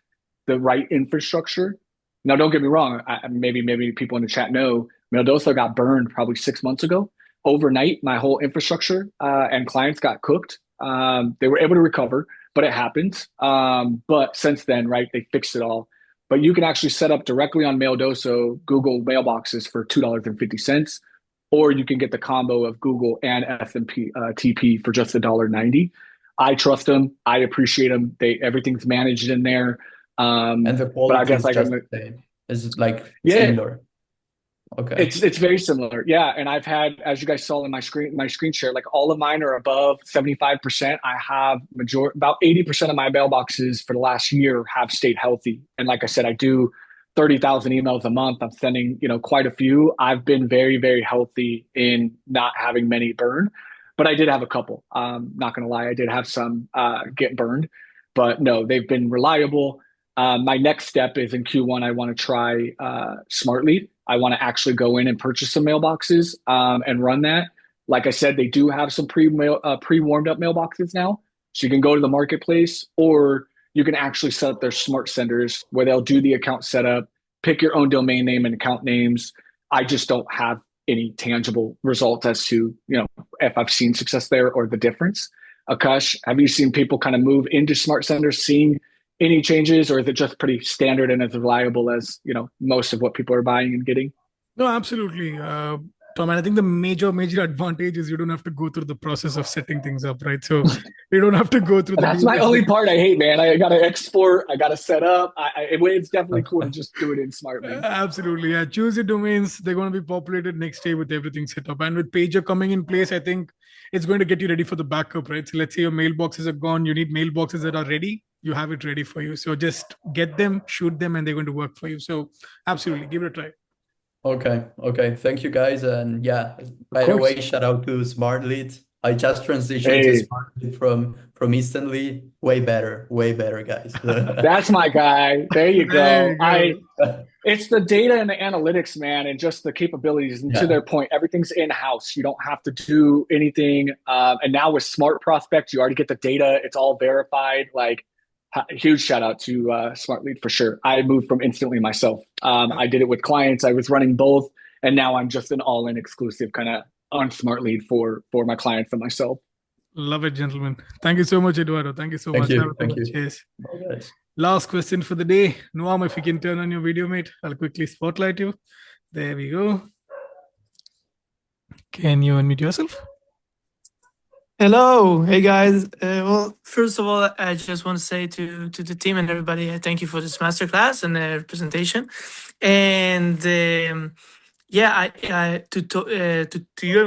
the right infrastructure. Now, don't get me wrong. Maybe people in the chat know Maildoso got burned probably 6 months ago. Overnight, my whole infrastructure and clients got cooked. They were able to recover, but it happened. But since then, right, they fixed it all. But you can actually set up directly on Maildoso Google mailboxes for $2.50, or you can get the combo of Google and SMP TP for just $1.90. I trust them. I appreciate them. Everything's managed in there. And the quality but I guess is just the same. Is like similar? Okay. It's very similar. Yeah. And I've had, as you guys saw in my screen share, like all of mine are above 75%. I have about 80% of my mailboxes for the last year have stayed healthy. And like I said, I do 30,000 emails a month. I'm sending, quite a few. I've been very, very healthy in not having many burn. but I did have a couple. Not gonna lie, I did have some get burned, but no, they've been reliable. My next step is in Q1. I want to try Smartlead. I want to actually go in and purchase some mailboxes and run that. Like I said, they do have some pre-warmed up mailboxes now, so you can go to the marketplace, or you can actually set up their smart senders where they'll do the account setup, pick your own domain name and account names. I just don't have any tangible results as to, if I've seen success there or the difference. Akash, have you seen people kind of move into smart senders, seeing any changes, or is it just pretty standard and as reliable as, most of what people are buying and getting? No, absolutely. Tom, and I think the major advantage is you don't have to go through the process of setting things up, right? So you don't have to go through That's my only part I hate, man. I got to export, I got to set up. It's definitely cool to just do it in Smartlead. Absolutely. Yeah. Choose your domains. They're going to be populated next day with everything set up. And with Pager coming in place, I think it's going to get you ready for the backup, right? So let's say your mailboxes are gone. You need mailboxes that are ready. You have it ready for you. So just get them, shoot them, and they're going to work for you. So absolutely, give it a try. Okay. Thank you, guys. And yeah, by the way, shout out to Smartlead. I just transitioned to Smartlead from Instantly. Way better, guys. That's my guy. There you go. It's the data and the analytics, man, and just the capabilities. And to their point, everything's in-house. You don't have to do anything. And now with Smart Prospect, you already get the data. It's all verified. Like, huge shout out to Smartlead for sure. I moved from Instantly myself. I did it with clients. I was running both, and now I'm just an all-in exclusive kind of on Smartlead for my clients and myself. Love it, gentlemen. Thank you so much, Eduardo. Thank you so much. Thank you. Cheers. Last question for the day. Noam, if you can turn on your video, mate, I'll quickly spotlight you. There we go. Can you unmute yourself? Hello. Hey, guys. Well, first of all, I just want to say to the team and everybody, thank you for this masterclass and the presentation. And to you, I'm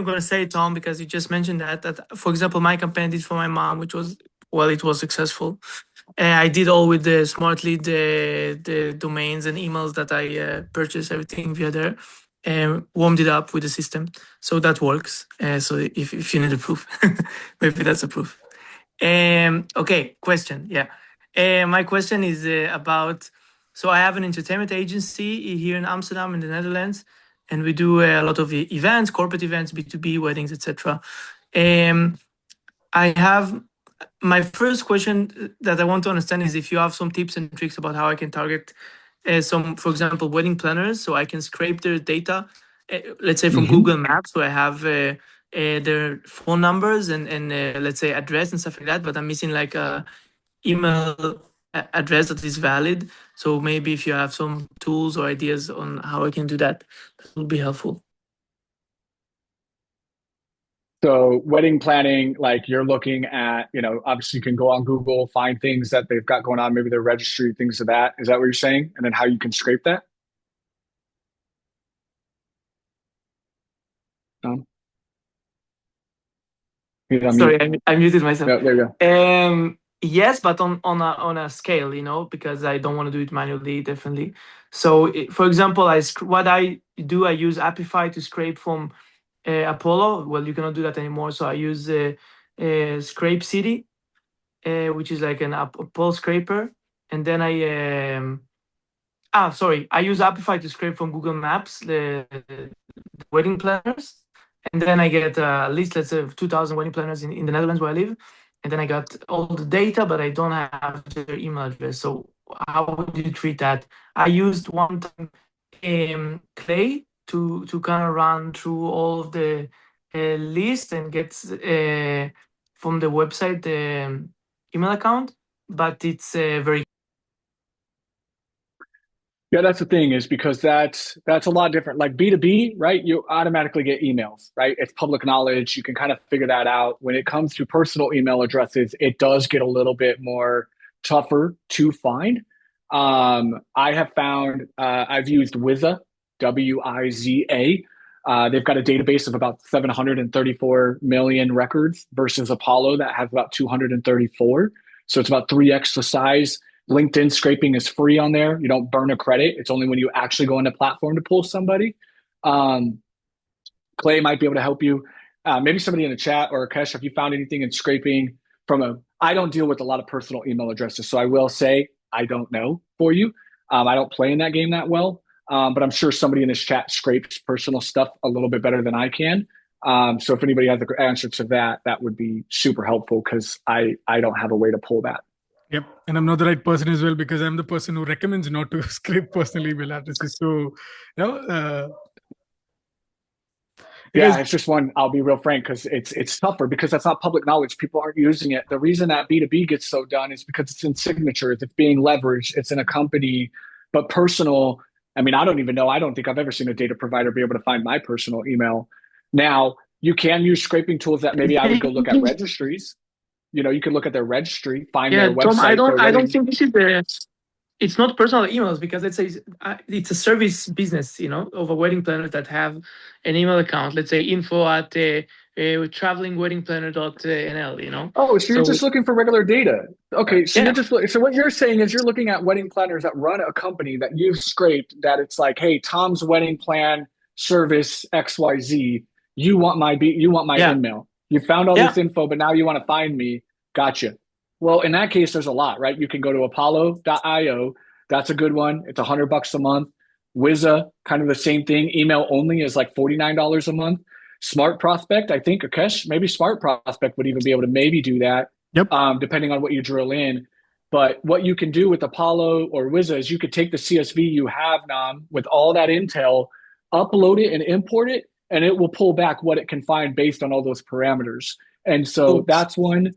going to say, Tom, because you just mentioned that, for example, my campaign did for my mom, which was, it was successful. I did all with the Smartlead, the domains and emails that I purchased, everything via there. Warmed it up with the system, so that works. So if you need a proof, maybe that's a proof. Okay, question. My question is about. So I have an entertainment agency here in Amsterdam, in the Netherlands, and we do a lot of events, corporate events, B2B, weddings, etc. I have my first question that I want to understand is if you have some tips and tricks about how I can target some, for example, wedding planners, so I can scrape their data, let's say from Google Maps, so I have their phone numbers and let's say address and stuff like that, but I'm missing like a email address that is valid. So maybe if you have some tools or ideas on how I can do that, that would be helpful. So wedding planning, like you're looking at, obviously you can go on Google, find things that they've got going on, maybe their registry, things of that. Is that what you're saying? And then how you can scrape that? No? Sorry, I muted myself. Yeah, there you go. Yes, but on a scale, because I don't want to do it manually, definitely. So, for example, what I do, I use Apify to scrape from Apollo. Well, you cannot do that anymore. So I use Scrape City, which is like an Apollo scraper. And then I use Apify to scrape from Google Maps the wedding planners. And then I get at least, let's say, 2,000 wedding planners in the Netherlands where I live. And then I got all the data, but I don't have their email address. So how would you treat that? I used one time Clay to kind of run through all of the list and get from the website the email account, but it's very. Yeah, that's the thing, is because that's a lot different. Like B2B, right? You automatically get emails, right? It's public knowledge. You can kind of figure that out. When it comes to personal email addresses, it does get a little bit more tougher to find. I have found, I've used Wiza, Wiza. They've got a database of about 734 million records versus Apollo that has about 234. So it's about 3x the size. LinkedIn scraping is free on there. You don't burn a credit. It's only when you actually go on the platform to pull somebody. Clay might be able to help you. maybe somebody in the chat or Kesh, if you found anything in scraping I don't deal with a lot of personal email addresses. So I will say, I don't know for you. I don't play in that game that well, but I'm sure somebody in this chat scrapes personal stuff a little bit better than I can. So if anybody has the answer to that, that would be super helpful because I don't have a way to pull that. Yep. And I'm not the right person as well because I'm the person who recommends not to scrape personal email addresses. So, it's just one, I'll be real frank, because it's tougher because that's not public knowledge. People aren't using it. The reason that B2B gets so done is because it's in signatures, it's being leveraged, it's in a company, but personal, I mean, I don't even know. I don't think I've ever seen a data provider be able to find my personal email. Now, you can use scraping tools that maybe I would go look at registries. You could look at their registry, find their website. Tom, I don't think this is it's not personal emails because let's say it's a service business, of a wedding planner that have an email account. Let's say travelingweddingplanner.nl. Oh, so you're just looking for regular data. Okay, so so what you're saying is you're looking at wedding planners that run a company that you've scraped. That it's like, hey, Tom's wedding plan service XYZ. You want my email. You found all this info, but now you want to find me. Gotcha. Well, in that case, there's a lot, right? You can go to Apollo.io. That's a good one. It's $100 a month. Wizza, kind of the same thing. Email only is like $49 a month. Smart Prospect, I think, Akesh, maybe Smart Prospect would even be able to maybe do that, depending on what you drill in. But what you can do with Apollo or Wizza is you could take the CSV you have, Nam, with all that intel, upload it and import it, and it will pull back what it can find based on all those parameters. And so that's one.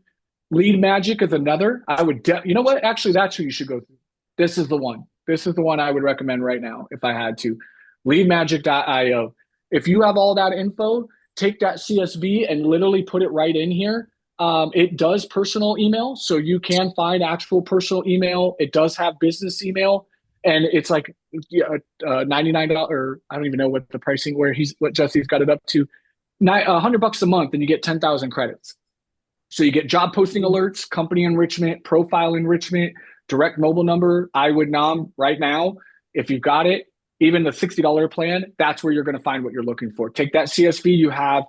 Lead Magic is another. I would, you know what? Actually, that's who you should go through. This is the one. This is the one I would recommend right now if I had to. Leadmagic.io. If you have all that info, take that CSV and literally put it right in here. It does personal email, so you can find actual personal email. It does have business email, and it's like $99. Or I don't even know what the pricing what Jesse's got it up to. $100 a month, and you get 10,000 credits. So you get job posting alerts, company enrichment, profile enrichment, direct mobile number. I would nom right now, if you've got it, even the $60 plan, that's where you're going to find what you're looking for. Take that CSV you have,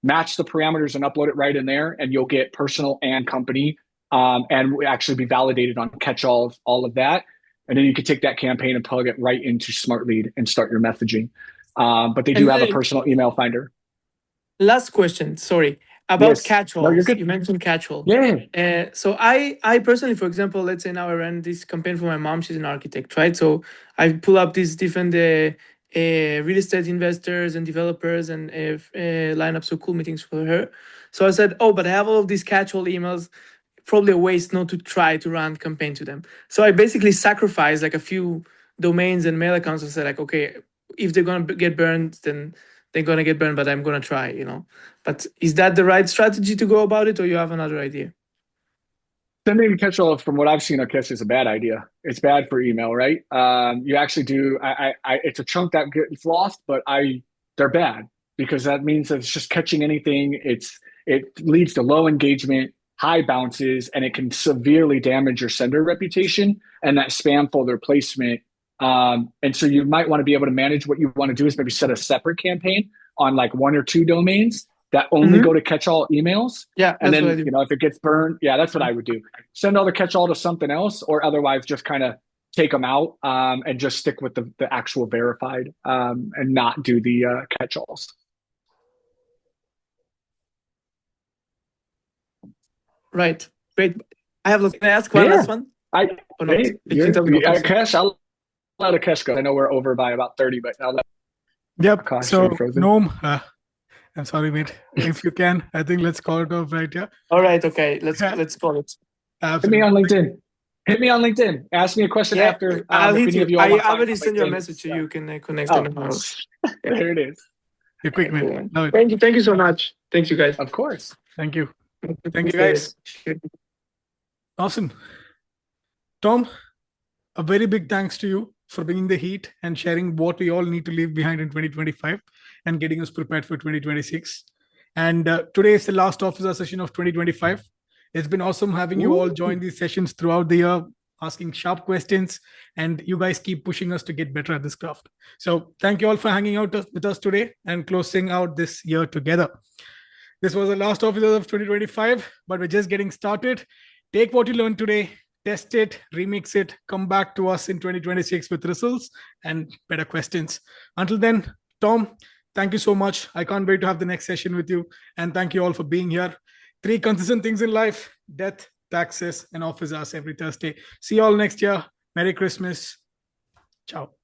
match the parameters and upload it right in there, and you'll get personal and company, and actually be validated on catch-alls, all of that. And then you can take that campaign and plug it right into Smartlead and start your messaging. But they do have a personal email finder. Last question, sorry. About catch-alls. No, you're good. You mentioned catch-all. Yeah. So I personally, for example, let's say now I ran this campaign for my mom. She's an architect, right? So I pull up these different real estate investors and developers and line up so cool meetings for her. So I said, but I have all of these catch-all emails. Probably a waste not to try to run campaign to them. So I basically sacrificed like a few domains and mail accounts and said like, okay, if they're going to get burned, then they're going to get burned, but I'm going to try, But is that the right strategy to go about it, or you have another idea? Sending catch-all, from what I've seen, Akesh, is a bad idea. It's bad for email, right? You actually do. It's a chunk that gets lost, but they're bad because that means that it's just catching anything. It leads to low engagement, high bounces, and it can severely damage your sender reputation and that spam folder placement. And so you might want to be able to manage. What you want to do is maybe set a separate campaign on like 1 or 2 domains that only go to catch-all emails. Yeah. And then, if it gets burned, that's what I would do. Send all the catch-all to something else, or otherwise just kind of take them out and just stick with the actual verified and not do the catch-alls. Right. Great. Can I ask one last one? Cash, I'll let Akesh go. I know we're over by about 30, but I'll let Akash. So, Noam, I'm sorry, mate. If you can, I think let's call it off right here. All right. Okay. Let's call it. Absolutely. Hit me on LinkedIn. Ask me a question after. I'll hit you. I already sent you a message so you can connect. There it is. You're quick, man. Thank you. Thank you so much. Thanks, you guys. Of course. Thank you. Thank you, guys. Awesome. Tom, a very big thanks to you for bringing the heat and sharing what we all need to leave behind in 2025 and getting us prepared for 2026. And today is the last officer session of 2025. It's been awesome having you all join these sessions throughout the year, asking sharp questions, and you guys keep pushing us to get better at this craft. So thank you all for hanging out with us today and closing out this year together. This was the last office of 2025, but we're just getting started. Take what you learned today, test it, remix it, come back to us in 2026 with results and better questions. Until then, Tom, thank you so much. I can't wait to have the next session with you. And thank you all for being here. 3 consistent things in life: death, taxes, and office hours every Thursday. See you all next year. Merry Christmas. Ciao.